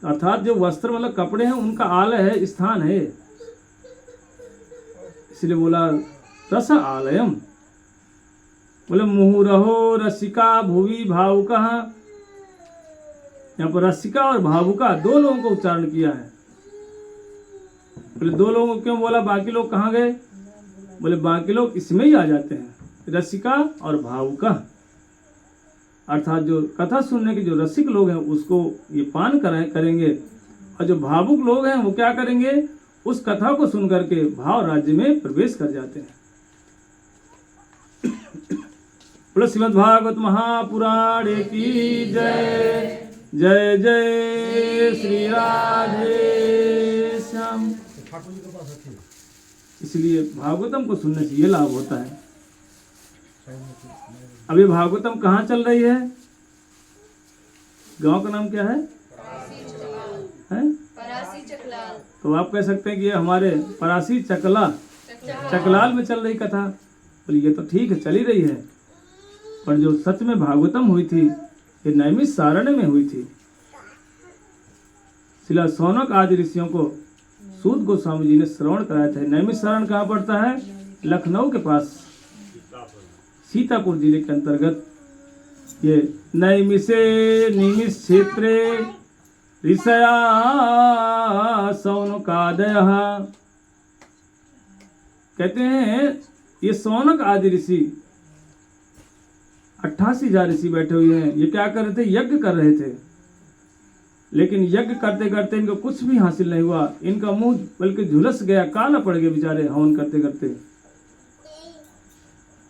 अर्थात जो वस्त्र मतलब कपड़े हैं उनका आलय है, स्थान है, इसलिए बोला रस आलयम। बोले मुहुरहो रसिका भुवि भावुकः, यहाँ पर रसिका और भावुका 2 लोगों को उच्चारण किया है। बोले 2 लोगों को क्यों बोला, बाकी लोग कहाँ गए? बोले बाकी लोग इसमें ही आ जाते हैं, रसिका और भावुका, अर्थात जो कथा सुनने के जो रसिक लोग हैं उसको ये पान करेंगे, और जो भावुक लोग हैं वो क्या करेंगे, उस कथा को सुन करके भाव राज्य में प्रवेश कर जाते हैं। बोलो श्रीमद्भागवत महापुराण की जय। जय जय श्री राधे श्याम। इसलिए भागवतम को सुनने से ये लाभ होता है। अभी भागवतम कहाँ चल रही है? गांव का नाम क्या है? परासी चकलाल। तो आप कह सकते हैं कि ये हमारे परासी चकलाल में चल रही कथा। तो ये तो ठीक है, चल ही रही है, पर जो सच में भागवतम हुई थी ये नैमिषारण्य में हुई थी। शिला शौनक आदि ऋषियों को सूत गोस्वामी जी ने श्रवण कराया था। नैमिषारण्य कहाँ पड़ता है? लखनऊ के पास, सीतापुर जिले के अंतर्गत। ये नैमिषे निमिष क्षेत्रे ऋषया शौनकादयः। कहते हैं ये शौनक आदि ऋषि 88,000 ऋषि बैठे हुए हैं। ये क्या कर रहे थे? यज्ञ कर रहे थे। लेकिन यज्ञ करते करते इनको कुछ भी हासिल नहीं हुआ। इनका मुंह बल्कि झुलस गया, काला पड़ गया बेचारे हवन करते करते।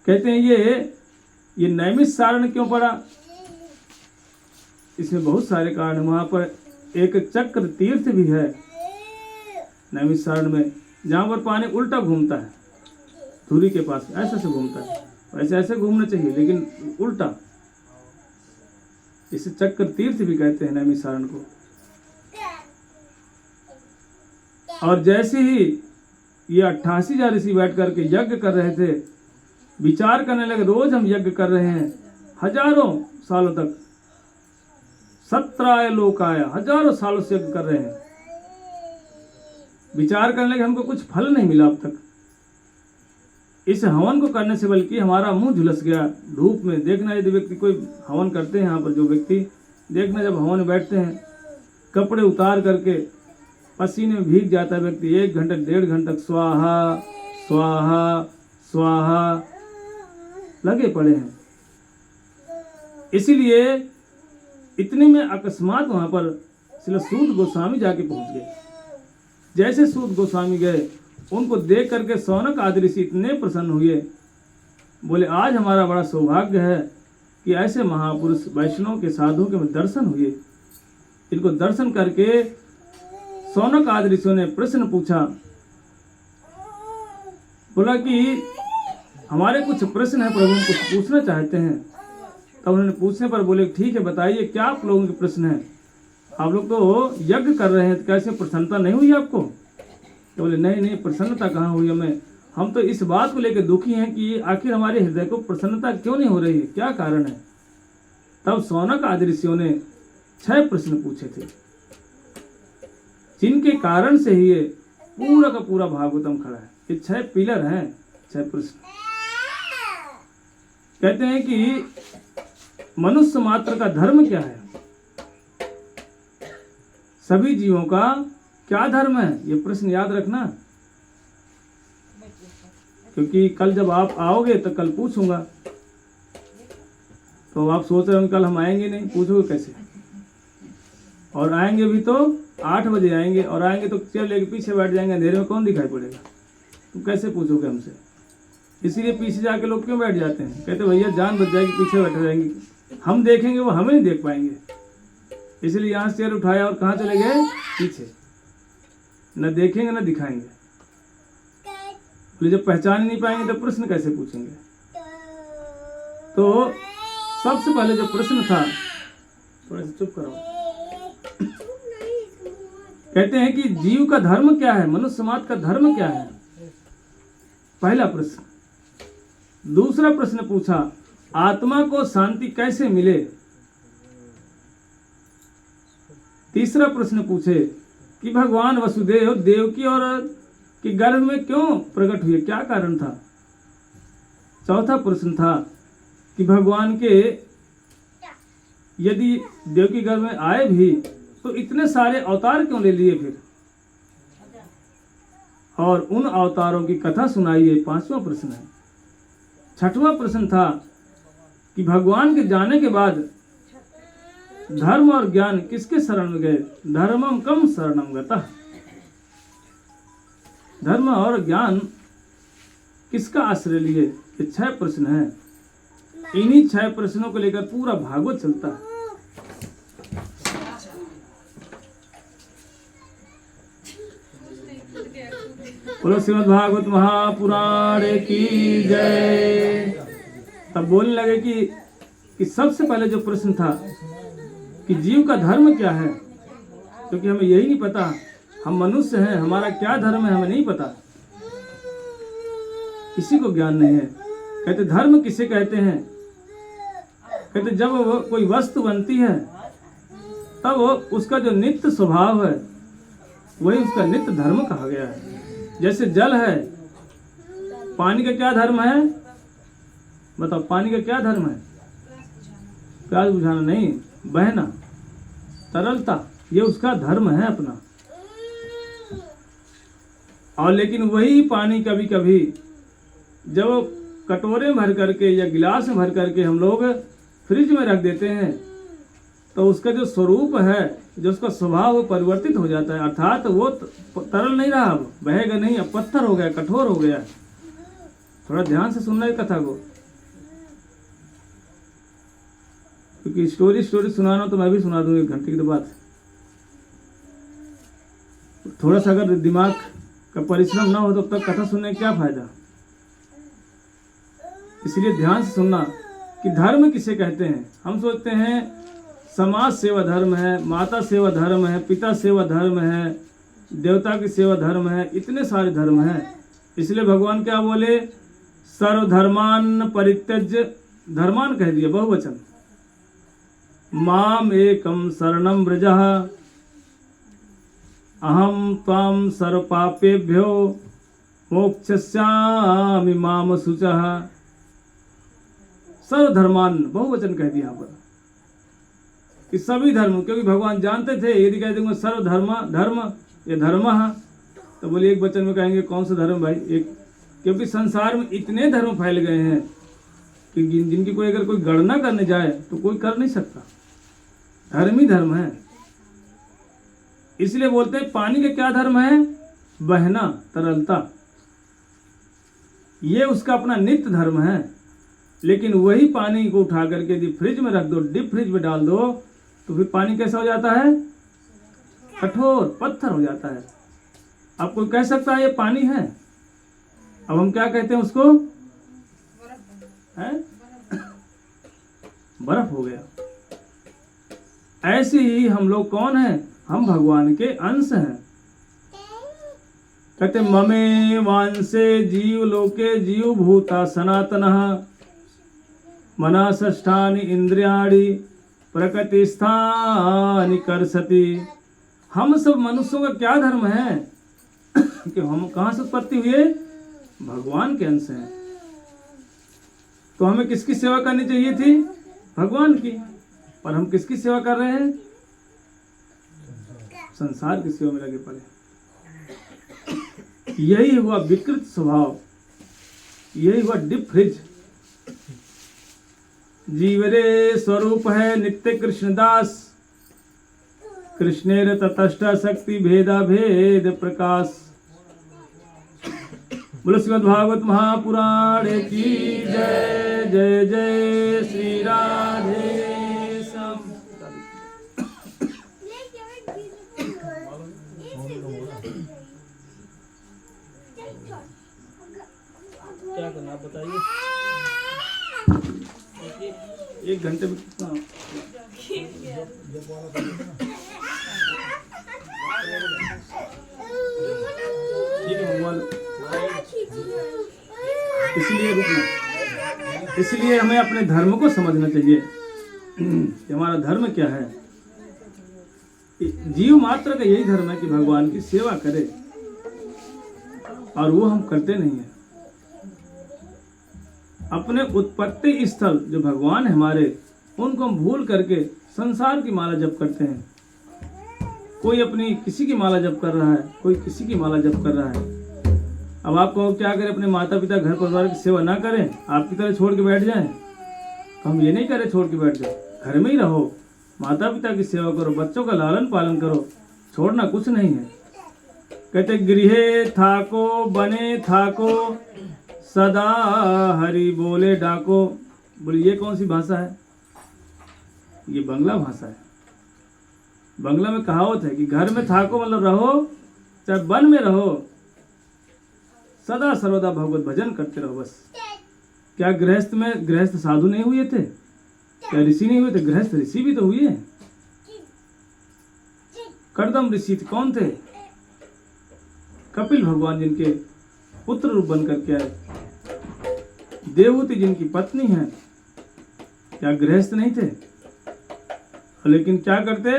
कहते हैं ये नैमिषारण्य क्यों पड़ा? इसमें बहुत सारे कारण। वहां पर एक चक्र तीर्थ भी है नैमिषारण्य में, जहां पर पानी उल्टा घूमता है, धुरी के पास ऐसे से घूमता है। वैसे ऐसे घूमना चाहिए लेकिन उल्टा, इसे चक्र तीर्थ भी कहते हैं नैमिषारण्य को। और जैसे ही ये 88,000 ऋषि बैठ करके यज्ञ कर रहे थे, विचार करने लगे रोज हम यज्ञ कर रहे हैं हजारों सालों तक, 17 लोक आया, हजारों सालों से यज्ञ कर रहे हैं। विचार करने लगे हमको कुछ फल नहीं मिला अब तक इस हवन को करने से, बल्कि हमारा मुंह झुलस गया धूप में। देखना यदि व्यक्ति कोई हवन करते हैं, यहाँ पर जो व्यक्ति देखना जब हवन में बैठते हैं, कपड़े उतार करके पसीने में भीग जाता है व्यक्ति, 1 घंटे 1.5 घंटे तक स्वाहा स्वाहा स्वाहा लगे पड़े हैं। इसीलिए इतने में अकस्मात वहां पर श्री सूत गोस्वामी जाके पहुंच गए। जैसे सूत गोस्वामी गए, उनको देख करके शौनक आदि ऋषि इतने प्रसन्न हुए, बोले आज हमारा बड़ा सौभाग्य है कि ऐसे महापुरुष वैष्णव के साधुओं के दर्शन हुए। इनको दर्शन करके शौनक आदि ऋषियों ने प्रश्न पूछा, बोला कि हमारे कुछ प्रश्न है प्रभु, कुछ पूछना चाहते हैं। तब उन्होंने पूछने पर बोले ठीक है बताइए क्या आप लोगों के प्रश्न है? आप लोग तो यज्ञ कर रहे हैं, तो कैसे प्रसन्नता नहीं हुई आपको? तो बोले नहीं प्रसन्नता कहाँ हुई हमें, हम तो इस बात को लेकर दुखी हैं कि आखिर हमारे हृदय को प्रसन्नता क्यों नहीं हो रही है, क्या कारण है? तब शौनक आदि ऋषियों ने 6 प्रश्न पूछे थे, जिनके कारण से ही ये पूरा का पूरा भागवतम खड़ा है। ये 6 पिलर हैं, 6 प्रश्न। कहते हैं कि मनुष्य मात्र का धर्म क्या है, सभी जीवों का क्या धर्म है, ये प्रश्न याद रखना, क्योंकि कल जब आप आओगे तो कल पूछूंगा। तो आप सोच रहे हो कल हम आएंगे नहीं, पूछोगे कैसे? और आएंगे भी तो 8 बजे आएंगे, और आएंगे तो चेयर लेके पीछे बैठ जाएंगे, अंधेरे में कौन दिखाई पड़ेगा? तुम कैसे पूछोगे हमसे? इसीलिए पीछे जाके लोग क्यों बैठ जाते हैं? कहते भैया जान बच जाएगी, पीछे बैठे रहेंगे, हम देखेंगे वो हमें नहीं देख पाएंगे। इसलिए यहाँ से चेयर उठाया और कहाँ चले गए? पीछे। न देखेंगे न दिखाएंगे। जब पहचान नहीं पाएंगे तो प्रश्न कैसे पूछेंगे? तो सबसे पहले जो प्रश्न था, थोड़ा सा चुप करो, कहते हैं कि जीव का धर्म क्या है, मनुष्य समाज का धर्म क्या है, पहला प्रश्न। दूसरा प्रश्न पूछा आत्मा को शांति कैसे मिले। तीसरा प्रश्न पूछे कि भगवान वसुदेव देवकी और के गर्भ में क्यों प्रकट हुए, क्या कारण था। चौथा प्रश्न था कि भगवान के यदि देवकी गर्भ में आए भी तो इतने सारे अवतार क्यों ले लिए फिर, और उन अवतारों की कथा सुनाइए, पांचवा प्रश्न है। छठवां प्रश्न था कि भगवान के जाने के बाद धर्म और ज्ञान किसके शरण में गए, धर्मम कम शरणम गतः, धर्म और ज्ञान किसका आश्रय लिए। ये 6 प्रश्न हैं। इन्हीं 6 प्रश्नों को लेकर पूरा भागवत चलता है। बोलो श्रीमद् भागवत महापुराण की जय। तब बोलने लगे कि सबसे पहले जो प्रश्न था कि जीव का धर्म क्या है, क्योंकि हमें यही नहीं पता, हम मनुष्य हैं, हमारा क्या धर्म है हमें नहीं पता, किसी को ज्ञान नहीं है। कहते धर्म किसे कहते हैं? कहते जब वो कोई वस्तु बनती है तब वो उसका जो नित्य स्वभाव है वही उसका नित्य धर्म कहा गया है। जैसे जल है, पानी का क्या धर्म है? बताओ, पानी का क्या धर्म है? प्यास बुझाना नहीं, बहना, तरलता, ये उसका धर्म है अपना। और लेकिन वही पानी कभी कभी जब कटोरे में भर करके या गिलास में भर करके हम लोग फ्रिज में रख देते हैं तो उसका जो स्वरूप है, जो उसका स्वभाव वो परिवर्तित हो जाता है, अर्थात वो तरल नहीं रहा, अब बहेगा नहीं, अब पत्थर हो गया, कठोर हो गया। थोड़ा ध्यान से सुनना है कथा को, क्योंकि स्टोरी सुनाना तो मैं भी सुना दूँ 1 घंटे के बाद। थोड़ा सा अगर दिमाग का परिश्रम ना हो तो तब तक कथा सुनने का क्या फायदा। इसलिए ध्यान से सुनना कि धर्म किसे कहते हैं। हम सोचते हैं समाज सेवा धर्म है, माता सेवा धर्म है, पिता सेवा धर्म है, देवता की सेवा धर्म है, इतने सारे धर्म हैं। इसलिए भगवान क्या बोले? सर्वधर्मान परित्यज्य, धर्मान कह दिया बहुवचन, माम एकम शरणम व्रजः अहम त्वाम सर्व पापेभ्यो मोक्षयिष्यामि माम शुचः। सर्वधर्मान बहुवचन कह दिया यहाँ पर कि सभी धर्म, क्योंकि भगवान जानते थे यदि कह दूंगा धर्म या धर्म तो बोले एक वचन में कहेंगे कौन सा धर्म भाई? एक, क्योंकि संसार में इतने धर्म फैल गए हैं कि जिनकी कोई अगर कोई गणना करने जाए तो कोई कर नहीं सकता। धर्म ही धर्म है। इसलिए बोलते हैं पानी का क्या धर्म है? बहना, तरलता, ये उसका अपना नित्य धर्म है। लेकिन वही पानी को उठा करके यदि फ्रिज में रख दो, डीप फ्रिज में डाल दो, तो फिर पानी कैसा हो जाता है? कठोर, पत्थर हो जाता है। अब कोई कह सकता है ये पानी है? अब हम क्या कहते हैं उसको? है? बर्फ हो गया। ऐसे ही हम लोग कौन हैं? हम भगवान के अंश हैं। कहते ममे वांसे जीव लोके जीव भूता सनातनः मना षष्ठानि इंद्रियाणि प्रकृतिस्थानि कर्षति। हम सब मनुष्यों का क्या धर्म है कि हम कहाँ से उत्पत्ति हुए? भगवान के अंश हैं। तो हमें किसकी सेवा करनी चाहिए थी? भगवान की। पर हम किसकी सेवा कर रहे हैं? संसार की सेवा में लगे पड़े। यही हुआ विकृत स्वभाव, यही हुआ डीप फ्रिज। जीवरे स्वरूप है नित्य कृष्णदास, कृष्णेर ततष्ट शक्ति भेदा भेद प्रकाश। बोलो श्रीमद् भागवत महापुराण की जय। जय जय श्री राधे श्याम। क्या करना आप बताइए? 1 घंटे में कितना? ठीक है भगवान। इसलिए रुकना, इसलिए हमें अपने धर्म को समझना चाहिए कि हमारा धर्म क्या है। जीव मात्र का यही धर्म है कि भगवान की सेवा करे, और वो हम करते नहीं हैं। अपने उत्पत्ति स्थल जो भगवान है हमारे, उनको हम भूल करके संसार की माला जप करते हैं। कोई अपनी किसी की माला जप कर रहा है, कोई किसी की माला जप कर रहा है। अब आपको क्या करें? अपने माता पिता घर परिवार की सेवा ना करें, आपकी तरह छोड़ के बैठ जाएं? तो हम ये नहीं करें छोड़ के बैठ जाओ, घर में ही रहो, माता पिता की सेवा करो, बच्चों का लालन पालन करो, छोड़ना कुछ नहीं है। कहते गृहे थाको बने थाको, सदा हरि बोले डाको। बोले ये कौन सी भाषा है? ये बंगला भाषा है। बंगला में कहावत है कि घर में थाको मतलब रहो चाहे वन में रहो, सदा सर्वदा भगवत भजन करते रहो बस। क्या गृहस्थ में गृहस्थ साधु नहीं हुए थे? क्या ऋषि नहीं हुए थे? गृहस्थ ऋषि भी तो हुए। कर्दम ऋषि कौन थे? कपिल भगवान जिनके पुत्र रूप बन करके आए, देवहूति जिनकी पत्नी है, क्या गृहस्थ नहीं थे? लेकिन क्या करते?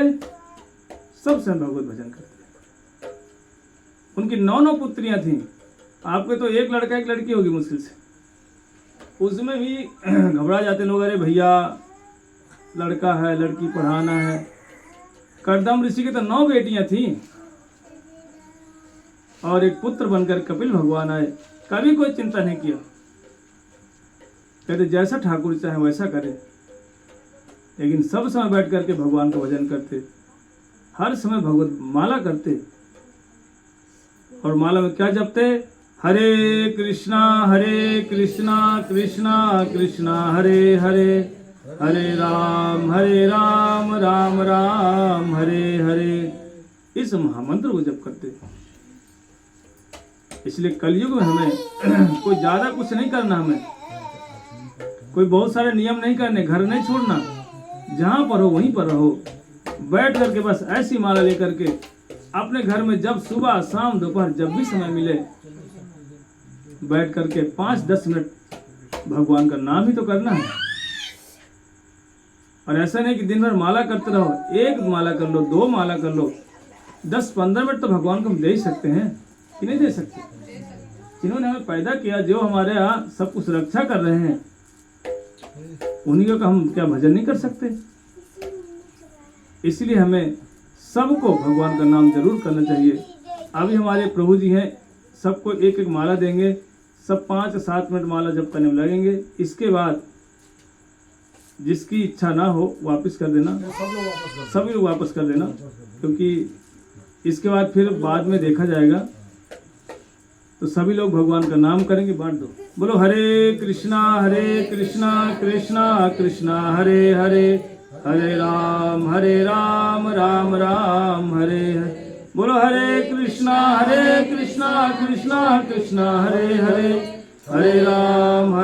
सब समय भगवत भजन करते। उनकी 9 पुत्रियां थीं। आपके तो एक लड़का एक लड़की होगी मुश्किल से, उसमें भी घबरा जाते लोग, अरे भैया लड़का है लड़की पढ़ाना है। कर्दम ऋषि की तो 9 बेटियां थीं और एक पुत्र बनकर कपिल भगवान आए। कभी कोई चिंता नहीं किया, कहते जैसा ठाकुर चाहे वैसा करे। लेकिन सब समय बैठ करके भगवान का भजन करते, हर समय भगवत माला करते। और माला में क्या जपते? हरे कृष्णा कृष्णा कृष्णा हरे हरे, हरे राम राम राम हरे हरे। इस महामंत्र को जप करते। इसलिए कलयुग में हमें कोई ज्यादा कुछ नहीं करना, हमें कोई बहुत सारे नियम नहीं करने, घर नहीं छोड़ना, जहां पर हो वहीं पर रहो। बैठ करके बस ऐसी माला लेकर के अपने घर में जब सुबह शाम दोपहर जब भी समय मिले बैठ करके 5-10 मिनट भगवान का नाम ही तो करना है। और ऐसा नहीं कि दिन भर माला करते रहो, एक माला कर लो, 2 माला कर लो, 10-15 मिनट तो भगवान को हम दे ही सकते हैं कि नहीं दे सकते? जिन्होंने हमें पैदा किया, जो हमारे यहाँ सब कुछ रक्षा कर रहे हैं, उन्हीं का हम क्या भजन नहीं कर सकते? इसलिए हमें सबको भगवान का नाम जरूर करना चाहिए। अभी हमारे प्रभु जी हैं, सबको एक एक माला देंगे, सब 5-7 मिनट माला जप करने में लगेंगे। इसके बाद जिसकी इच्छा ना हो वापस कर देना, सभी लोग वापस कर देना, क्योंकि इसके बाद फिर बाद में देखा जाएगा। तो सभी लोग भगवान का नाम करेंगे, बांट दो। बोलो हरे कृष्णा कृष्णा कृष्णा हरे हरे, हरे राम राम राम हरे हरे। बोलो हरे कृष्णा कृष्णा कृष्णा हरे हरे, हरे राम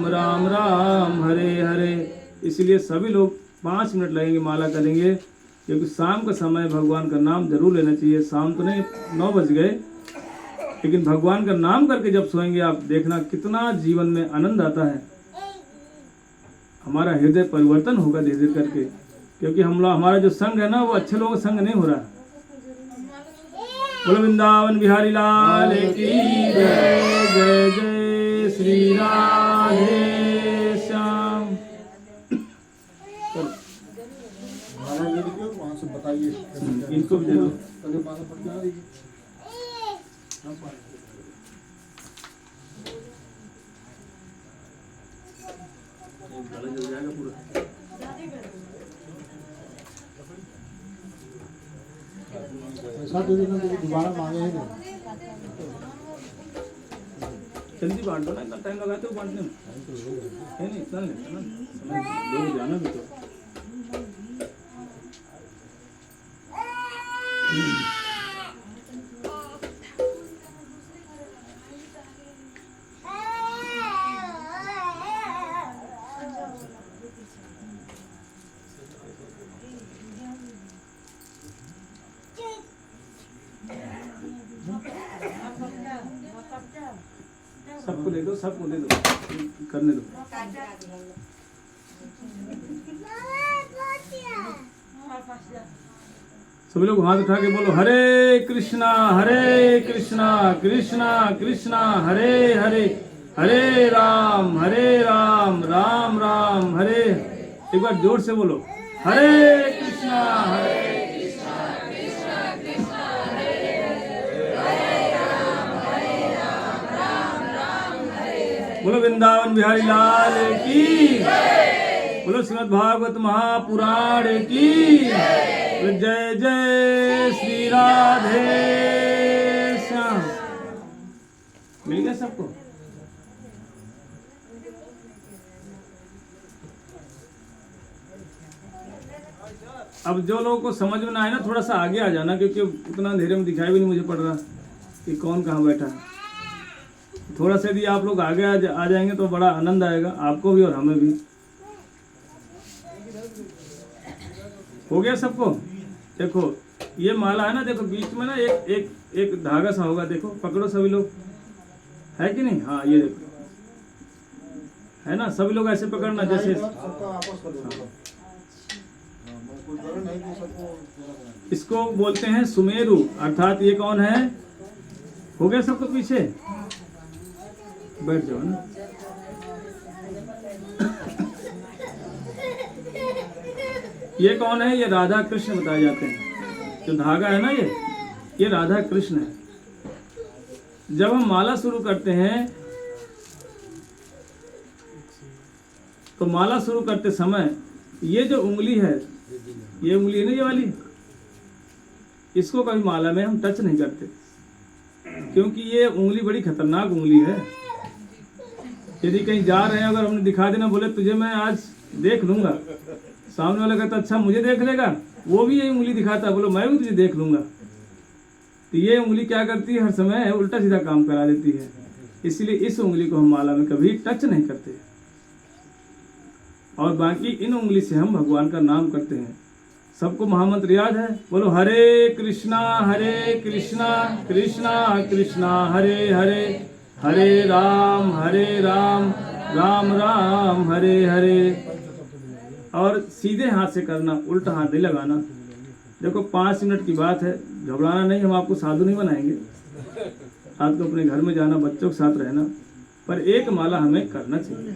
राम राम हरे हरे। इसलिए सभी लोग 5 मिनट लगेंगे, माला करेंगे, क्योंकि शाम का समय भगवान का नाम जरूर लेना चाहिए। शाम तो नहीं, 9 बज गए, लेकिन भगवान का नाम करके जब सोएंगे आप देखना कितना जीवन में आनंद आता है। हमारा हृदय परिवर्तन होगा धीरे धीरे करके, क्योंकि हमारा जो संग है ना, वो अच्छे लोगों का संग नहीं हो रहा। बोलो वृंदावन बिहारी लाल की जय, जय जय श्री राधे श्याम। इनको भी दे दो। गला जल जाएगा पूरा। पैसा दे देना, दोबारा मांगे ही नहीं। जल्दी बांट दो ना, इतना टाइम लगाते हो बांटने में, है नहीं? इतना नहीं समय लोग जाना भी तो। सबको दे दो, सबको दे दो, करने दो। सभी लोग हाथ उठा के बोलो हरे कृष्णा कृष्णा कृष्णा हरे हरे, हरे राम राम राम हरे। एक बार जोर से बोलो हरे कृष्णा बोलो वृंदावन बिहारी लाल की, बोलो श्रीमद् भागवत महापुराण की, जय जय श्री राधे श्याम। मिल गया सबको? अब जो लोगों को समझ में ना आए ना थोड़ा सा आगे आ जाना, क्योंकि उतना अंधेरे में दिखाई भी नहीं मुझे पड़ रहा कि कौन कहाँ बैठा है। थोड़ा सा यदि आप लोग आगे आ जाएंगे तो बड़ा आनंद आएगा आपको भी और हमें भी। हो गया सबको? देखो ये माला है ना, देखो बीच में ना एक एक एक धागा सा होगा, देखो पकड़ो सभी लोग, है कि नहीं? हाँ ये देखो है ना, सभी लोग ऐसे पकड़ना जैसे। इसको बोलते हैं सुमेरु, अर्थात ये कौन है? हो गया सबको? पीछे बैठ जाओ ना। ये कौन है? ये राधा कृष्ण बताए जाते हैं। जो धागा है ना ये राधा कृष्ण है। जब हम माला शुरू करते हैं तो माला शुरू करते समय ये जो उंगली है, ये उंगली है ना, ये वाली, इसको कभी माला में हम टच नहीं करते, क्योंकि ये उंगली बड़ी खतरनाक उंगली है। यदि कहीं जा रहे हैं, अगर हमने दिखा देना, बोले तुझे मैं आज देख लूंगा, सामने वाला कहता अच्छा मुझे देख लेगा, वो भी ये उंगली दिखाता है, बोलो मैं भी तुझे देख लूंगा। तो ये उंगली क्या करती है? हर समय उल्टा सीधा काम करा देती है। इसलिए इस उंगली को हम माला में कभी टच नहीं करते, और बाकी इन उंगली से हम भगवान का नाम करते हैं। सबको महामंत्र याद है? बोलो हरे कृष्णा कृष्णा कृष्णा हरे हरे, हरे राम राम राम हरे हरे। और सीधे हाथ से करना, उल्टा हाथ नहीं लगाना। देखो 5 मिनट की बात है, घबराना नहीं, हम आपको साधु नहीं बनाएंगे। रात को अपने घर में जाना, बच्चों के साथ रहना, पर एक माला हमें करना चाहिए।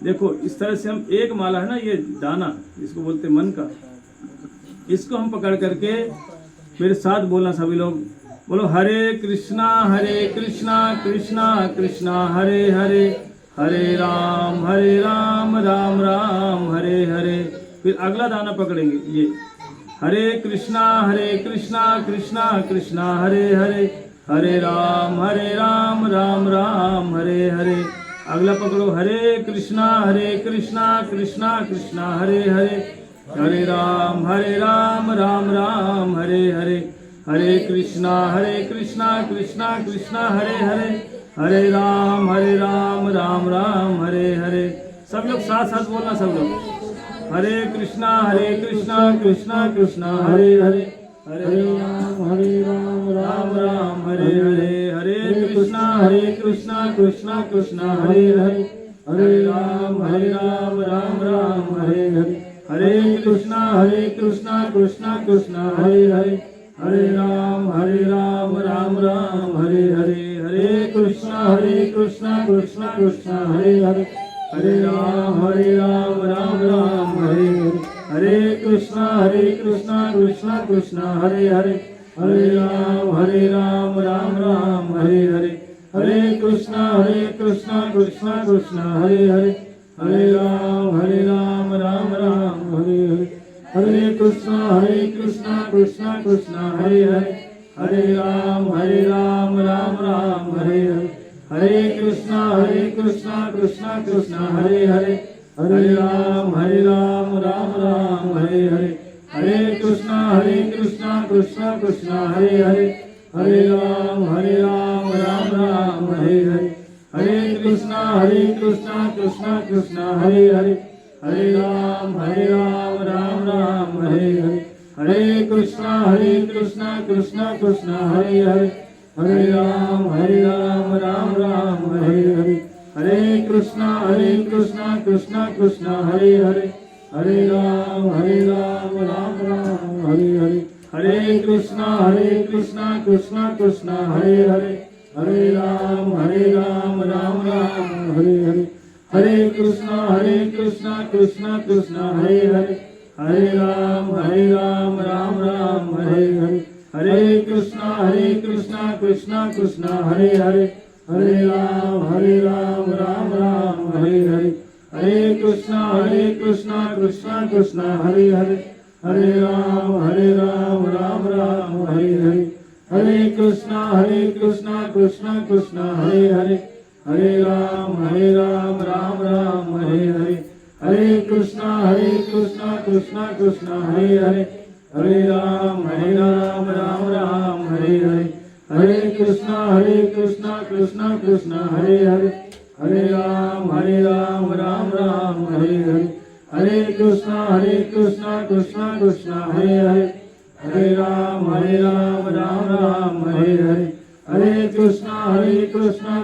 देखो इस तरह से हम एक माला है ना, ये दाना जिसको बोलते मन का, इसको हम पकड़ करके मेरे साथ बोलना सभी लोग, बोलो हरे कृष्णा कृष्णा कृष्णा हरे हरे, हरे राम राम राम हरे हरे। फिर अगला दाना पकड़ेंगे, ये हरे कृष्णा कृष्णा कृष्णा हरे हरे, हरे राम राम राम हरे हरे। अगला पकड़ो, हरे कृष्णा कृष्णा कृष्णा हरे हरे, हरे राम राम राम हरे हरे। हरे कृष्णा कृष्णा कृष्णा हरे हरे, हरे राम राम राम हरे हरे। सब लोग साथ साथ बोलना, सब लोग हरे कृष्णा कृष्णा कृष्णा हरे हरे, हरे राम राम हरे हरे। हरे कृष्णा कृष्णा कृष्णा हरे हरे, हरे राम राम राम हरे हरे। हरे कृष्णा कृष्णा कृष्णा हरे हरे, हरे राम राम राम हरे हरे। हरे कृष्णा कृष्णा कृष्णा हरे हरे, हरे राम राम राम हरे हरे। हरे कृष्णा कृष्णा कृष्णा हरे हरे, हरे राम राम राम हरे हरे। हरे कृष्णा कृष्णा कृष्णा हरे हरे, हरे राम राम राम हरे हरे। हरे कृष्णा कृष्णा कृष्णा हरे हरे, हरे राम राम राम हरे हरे। हरे कृष्णा कृष्णा कृष्णा हरे हरे, हरे राम राम राम हरे हरे। हरे कृष्णा कृष्णा कृष्णा हरे हरे, हरे राम राम राम हरे हरे। हरे कृष्णा कृष्णा कृष्णा हरे हरे, हरे राम राम राम हरे हरे। हरे कृष्णा कृष्णा कृष्णा हरे हरे, हरे राम राम राम हरे हरे। हरे कृष्णा कृष्णा कृष्णा हरे हरे, हरे राम राम राम हरे हरे। हरे कृष्णा कृष्णा कृष्णा हरे हरे, हरे राम राम राम हरे हरे। हरे कृष्णा कृष्णा कृष्णा हरे हरे, हरे राम राम राम हरे हरे। हरे कृष्णा कृष्णा कृष्णा हरे हरे, हरे राम राम राम हरे हरे। हरे कृष्णा कृष्णा कृष्णा हरे हरे, हरे राम राम राम हरे हरे। हरे कृष्णा कृष्णा कृष्णा हरे हरे, हरे राम राम राम हरे हरे। हरे कृष्णा कृष्णा कृष्णा हरे हरे, हरे राम राम राम हरे हरे, हरे कृष्णा कृष्णा कृष्णा हरे हरे, हरे राम राम राम हरे हरे, हरे कृष्णा कृष्णा कृष्णा हरे हरे, हरे राम राम राम हरे हरे, हरे कृष्णा कृष्णा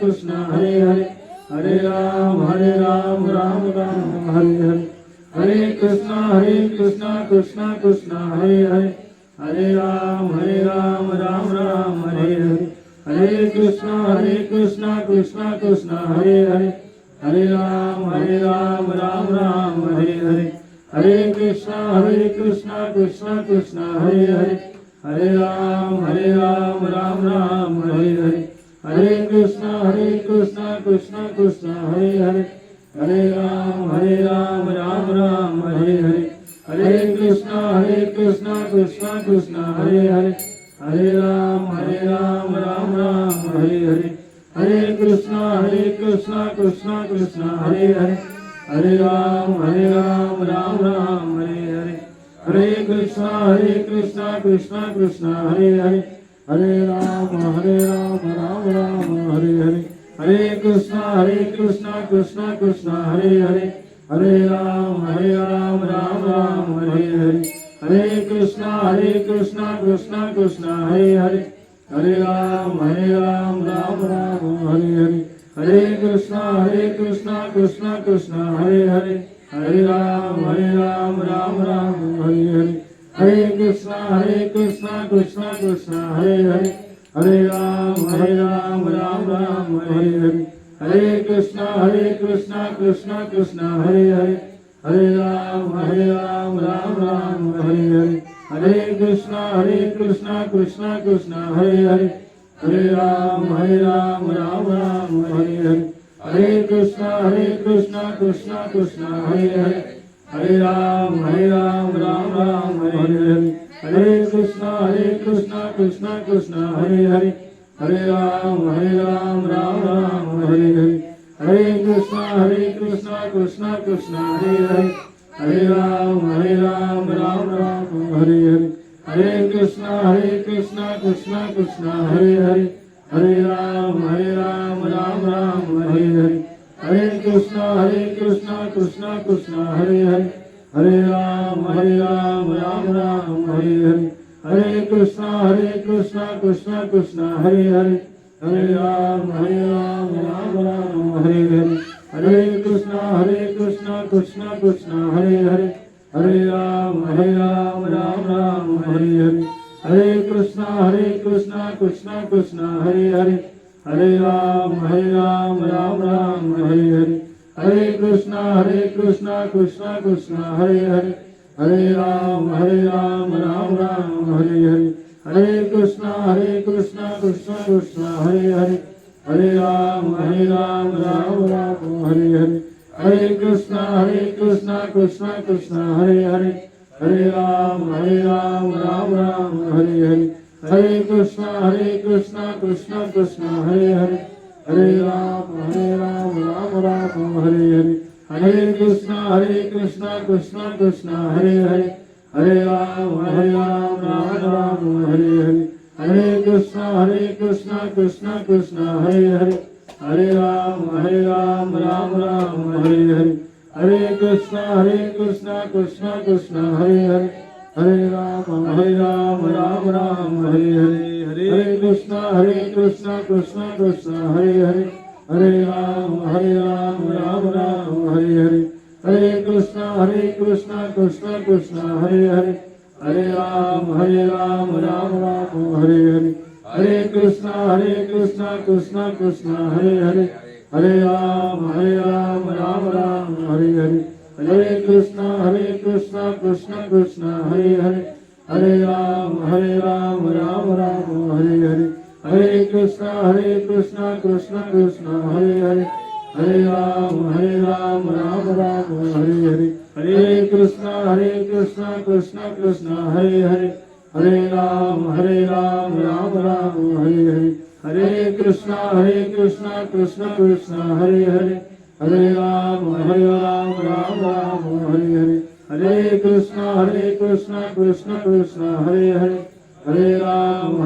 कृष्णा हरे हरे, हरे राम राम राम हरे हरे, हरे कृष्णा कृष्णा कृष्णा हरे हरे, हरे राम राम राम हरे हरे, हरे कृष्णा कृष्णा कृष्णा हरे हरे, हरे राम राम राम हरे हरे, हरे कृष्णा कृष्णा कृष्णा हरे हरे, हरे राम राम राम हरे हरे, हरे कृष्णा कृष्णा कृष्णा हरे हरे, हरे राम राम राम हरे हरे, हरे कृष्णा कृष्णा कृष्णा हरे हरे, हरे राम राम राम हरे हरे, हरे कृष्णा कृष्णा कृष्णा हरे हरे, हरे राम राम राम हरे हरे, हरे कृष्णा कृष्णा कृष्णा हरे हरे, हरे राम राम राम हरे हरे, हरे कृष्णा कृष्णा कृष्णा हरे हरे, हरे राम राम राम हरे हरे, हरे कृष्णा कृष्णा कृष्णा हरे हरे, हरे राम राम राम हरे हरे, हरे कृष्णा कृष्णा कृष्णा हरे हरे, हरे राम राम राम हरे हरे, हरे कृष्णा कृष्णा कृष्णा हरे हरे, हरे राम राम राम हरे हरे, हरे कृष्णा कृष्णा कृष्णा हरे हरे, हरे राम राम राम हरे हरे, हरे कृष्णा कृष्णा कृष्णा हरे हरे, हरे राम राम राम हरे हरे, हरे कृष्णा कृष्णा कृष्णा हरे हरे, हरे राम राम राम हरे हरे, हरे कृष्णा कृष्णा कृष्णा हरे हरे, हरे राम राम राम हरे हरे, हरे कृष्णा कृष्णा कृष्णा हरे हरे, हरे राम राम राम हरे हरे, हरे कृष्णा कृष्णा कृष्णा हरे हरे, हरे राम राम राम हरे हरे, हरे कृष्णा कृष्णा कृष्णा हरे हरे, हरे राम राम राम हरे हरे, हरे कृष्णा कृष्णा कृष्णा हरे हरे, हरे राम राम राम हरे हरे, हरे कृष्णा कृष्णा कृष्णा हरे हरे, हरे राम राम राम हरे हरे, हरे कृष्णा कृष्णा कृष्णा हरे हरे, हरे राम राम राम हरे हरे, हरे कृष्णा कृष्णा कृष्णा हरे हरे, हरे राम राम राम हरे हरे, हरे कृष्णा कृष्णा कृष्णा हरे हरे, हरे राम राम राम हरे हरे, हरे कृष्णा कृष्णा कृष्णा हरे हरे, हरे राम राम राम हरे हरे, हरे कृष्णा कृष्णा कृष्णा हरे हरे, हरे राम राम राम हरे हरे, हरे कृष्णा कृष्णा कृष्णा हरे हरे, हरे राम राम राम हरे हरे, हरे कृष्णा कृष्णा कृष्णा हरे हरे, हरे राम राम राम हरे हरे, हरे कृष्णा कृष्णा कृष्णा हरे हरे, हरे राम राम राम हरे हरे, हरे कृष्णा कृष्णा कृष्णा हरे हरे, हरे राम राम राम हरे हरे, हरे कृष्णा कृष्णा कृष्णा हरे हरे, हरे राम राम राम हरे हरे, हरे कृष्णा कृष्णा कृष्णा हरे हरे, हरे राम राम राम हरे हरे, हरे कृष्णा कृष्णा कृष्णा हरे हरे, हरे राम राम राम हरे हरे, हरे कृष्णा कृष्णा कृष्णा हरे हरे, हरे राम राम राम हरे हरे, हरे कृष्णा कृष्णा कृष्णा हरे हरे, हरे राम राम राम हरे हरे, हरे कृष्णा कृष्णा कृष्णा हरे हरे, हरे राम राम राम हरे हरे, हरे कृष्णा कृष्ण कृष्ण हरे हरे, हरे राम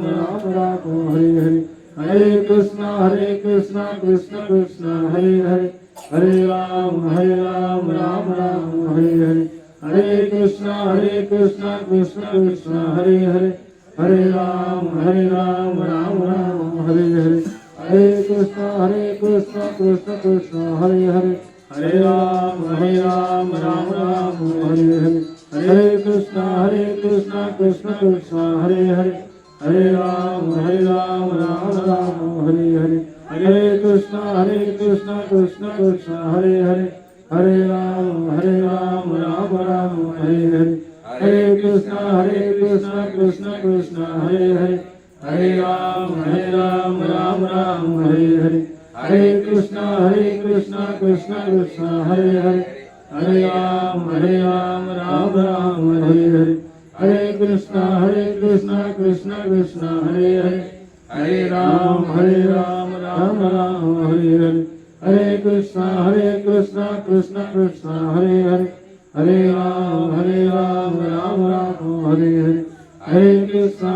राम राम हरे हरे, हरे कृष्णा कृष्ण कृष्ण हरे हरे, हरे राम राम राम हरे हरे, हरे कृष्णा कृष्ण कृष्ण हरे हरे, हरे राम राम राम हरे हरे, हरे कृष्णा कृष्ण कृष्ण हरे हरे, हरे राम राम राम हरे हरे, हरे कृष्णा कृष्ण कृष्ण हरे हरे, हरे राम राम राम हरे हरे, हरे कृष्णा कृष्ण कृष्ण हरे हरे, हरे राम राम राम हरे हरे, हरे कृष्णा कृष्ण कृष्ण हरे हरे, हरे राम राम राम हरे हरे, हरे कृष्णा कृष्ण कृष्ण हरे हरे, हरे राम राम राम हरे हरे, हरे कृष्णा कृष्ण कृष्ण हरे हरे, हरे राम राम राम हरे हरे, हरे कृष्णा कृष्ण कृष्ण हरे हरे, हरे राम राम राम हरे हरे, हरे कृष्णा कृष्ण कृष्ण हरे हरे, हरे राम राम राम हरे हरे, हरे कृष्णा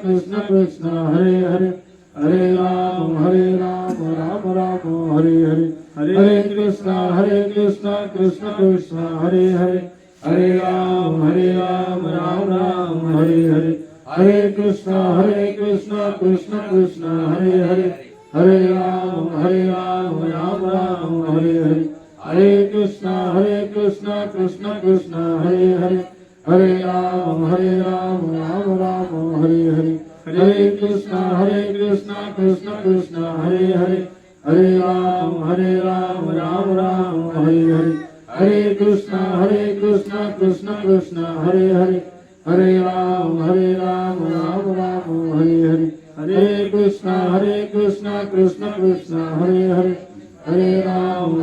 कृष्ण कृष्ण हरे हरे, हरे राम राम राम हरे हरे, हरे कृष्णा कृष्ण कृष्ण हरे हरे, हरे राम राम राम हरे हरे, हरे कृष्णा कृष्ण कृष्ण हरे हरे, हरे राम राम राम हरे हरे, हरे कृष्णा कृष्ण कृष्ण हरे हरे, हरे राम राम राम हरे हरे, हरे कृष्णा कृष्ण कृष्ण हरे हरे, हरे राम राम राम हरे हरे, हरे कृष्णा कृष्ण कृष्ण हरे हरे, हरे राम राम राम हरे हरे, हरे कृष्णा कृष्ण कृष्ण हरे हरे, हरे राम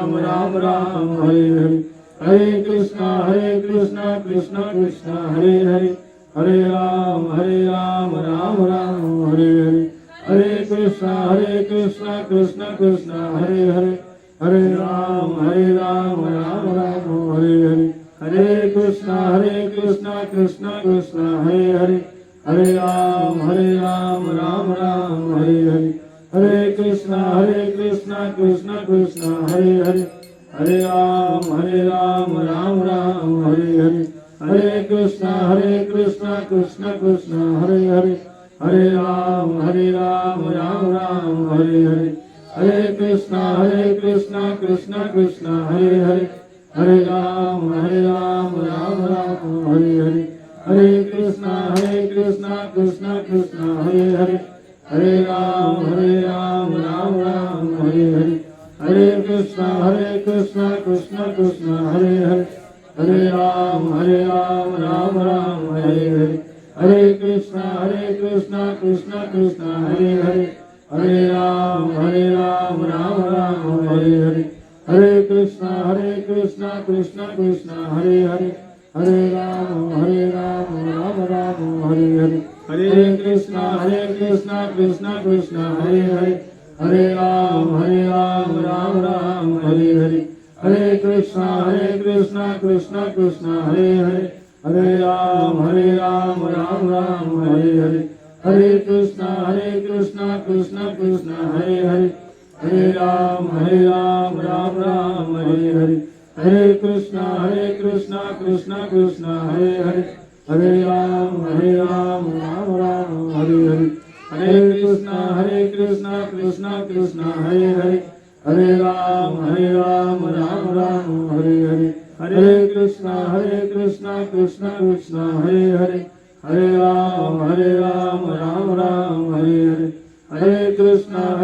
राम राम हरे हरे, हरे कृष्णा कृष्ण कृष्ण हरे हरे, हरे राम राम राम हरे हरे, हरे कृष्णा कृष्ण कृष्ण हरे हरे, हरे राम राम राम हरे हरे, हरे कृष्णा कृष्ण कृष्ण हरे हरे, हरे राम राम राम हरे हरे, हरे कृष्णा कृष्ण कृष्ण हरे हरे, हरे राम राम राम हरे हरे, हरे कृष्णा कृष्ण कृष्ण हरे हरे, हरे राम राम राम हरे हरे, हरे कृष्णा कृष्ण कृष्ण हरे हरे, हरे राम राम राम हरे हरे, हरे कृष्णा कृष्ण कृष्ण हरे हरे, हरे राम राम राम हरे हरे, हरे कृष्णा कृष्ण कृष्ण हरे हरे, हरे राम राम राम हरे हरे, हरे कृष्णा कृष्ण कृष्ण हरे हरे, हरे राम राम राम हरे हरे, हरे कृष्णा कृष्ण कृष्ण हरे हरे, हरे राम राम राम हरे हरे, हरे कृष्णा कृष्ण कृष्ण हरे हरे, हरे राम राम राम हरे हरे, हरे कृष्णा कृष्ण कृष्ण हरे हरे, हरे राम राम राम हरे हरे, हरे कृष्णा कृष्ण कृष्ण हरे हरे, हरे राम राम राम हरे हरे, हरे कृष्णा कृष्ण कृष्ण हरे हरे, हरे राम राम राम हरे हरे, हरे कृष्णा कृष्ण कृष्ण हरे हरे, हरे राम राम राम हरे हरे, हरे कृष्णा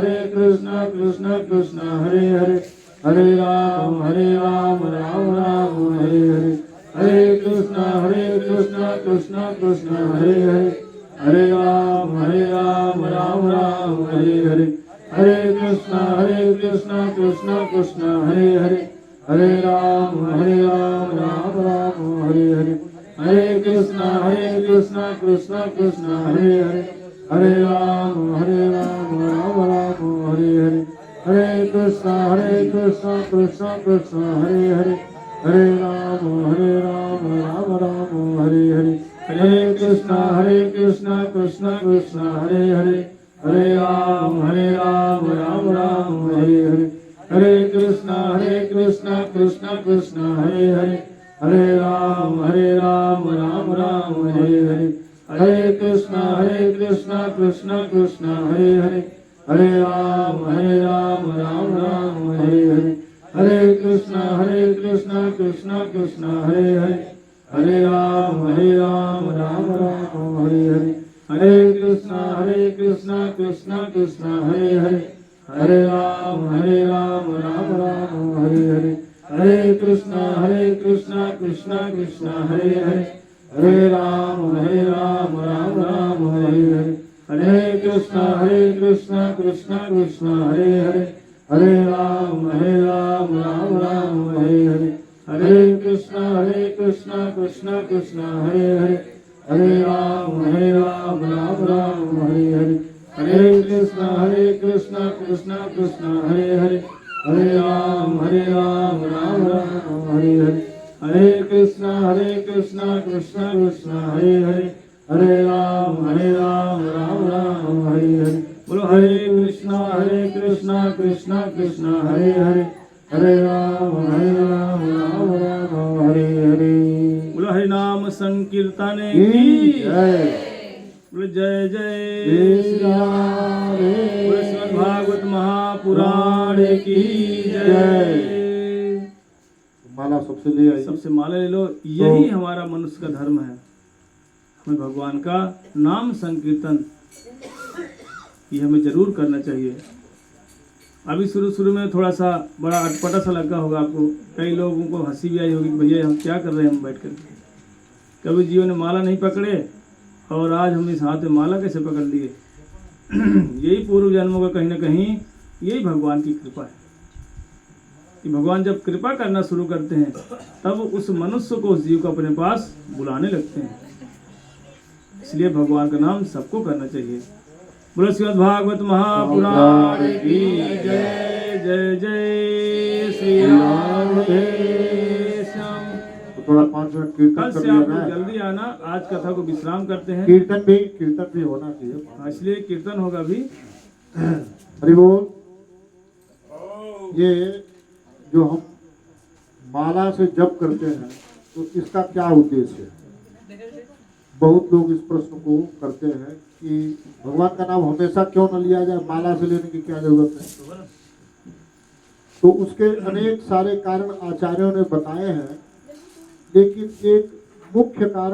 कृष्ण कृष्ण हरे हरे, हरे राम राम राम हरे हरे, हरे कृष्णा कृष्ण कृष्ण हरे हरे, हरे राम राम राम हरे हरे, हरे कृष्णा कृष्ण कृष्ण हरे हरे, हरे राम राम राम हरे हरे, हरे कृष्णा कृष्ण कृष्ण हरे हरे, हरे राम राम राम हरे हरे, हरे कृष्णा कृष्ण कृष्ण हरे हरे, हरे राम राम राम हरे हरे हरे कृष्णा कृष्ण कृष्ण हरे हरे हरे राम राम राम हरे हरे हरे कृष्णा कृष्ण कृष्ण हरे हरे हरे राम राम राम हरे हरे हरे कृष्णा कृष्ण कृष्ण हरे हरे हरे राम राम राम हरे हरे हरे कृष्णा कृष्ण कृष्ण हरे हरे हरे राम राम राम हरे हरे हरे कृष्णा कृष्ण कृष्ण हरे हरे हरे राम राम राम हरे हरे हरे कृष्णा कृष्ण कृष्ण हरे हरे हरे राम राम राम हरे हरे हरे कृष्णा कृष्ण कृष्ण हरे हरे हरे राम राम राम हरे हरे हरे कृष्णा कृष्ण कृष्ण हरे हरे हरे राम राम राम हरे हरे हरे कृष्णा कृष्ण कृष्ण हरे हरे हरे राम राम राम हरे हरे हरे कृष्णा कृष्ण कृष्ण हरे हरे हरे राम राम राम हरे हरे बोलो हरे कृष्ण कृष्ण कृष्ण हरे हरे हरे राम राम राम हरे हरे बोलो हरि नाम संकीर्तन की की जय बोलो जय जय श्री राम बोलो श्रीमद् भागवत महापुराण की जय। माला सबसे ले आई सबसे माला ले लो, यही हमारा मनुष्य का धर्म है। हमें भगवान का नाम संकीर्तन ये हमें जरूर करना चाहिए। अभी शुरू में थोड़ा सा बड़ा अटपटा सा लगा होगा आपको, कई लोगों को हंसी भी आई होगी कि भैया हम क्या कर रहे हैं हम बैठ कर। कभी जीवन में माला नहीं पकड़े और आज हम इस हाथ में माला कैसे पकड़ लिए। यही पूर्व जन्मों का कहीं ना कहीं यही भगवान की कृपा है कि भगवान जब कृपा करना शुरू करते हैं तब उस मनुष्य को, उस जीव को अपने पास बुलाने लगते हैं। इसलिए भगवान का नाम सबको करना चाहिए। बोलो श्रीमद् भागवत महापुराण की जय जय जय श्री राम श्याम। तो थोड़ा 5 मिनट कीर्तन कल कर से लिया आप लोग जाए। जल्दी आना, आज कथा को विश्राम करते हैं। कीर्तन भी होना चाहिए। हाँ, इसलिए कीर्तन होगा अभी। हरि बोल। ये जो हम माला से जप करते हैं तो इसका क्या उद्देश्य है? बहुत लोग इस प्रश्न को करते हैं कि भगवान का नाम हमेशा क्यों न लिया जाए, माला से लेने की क्या जरूरत है। तो उसके अनेक सारे कारण आचार्यों ने बताए हैं, लेकिन एक मुख्य कारण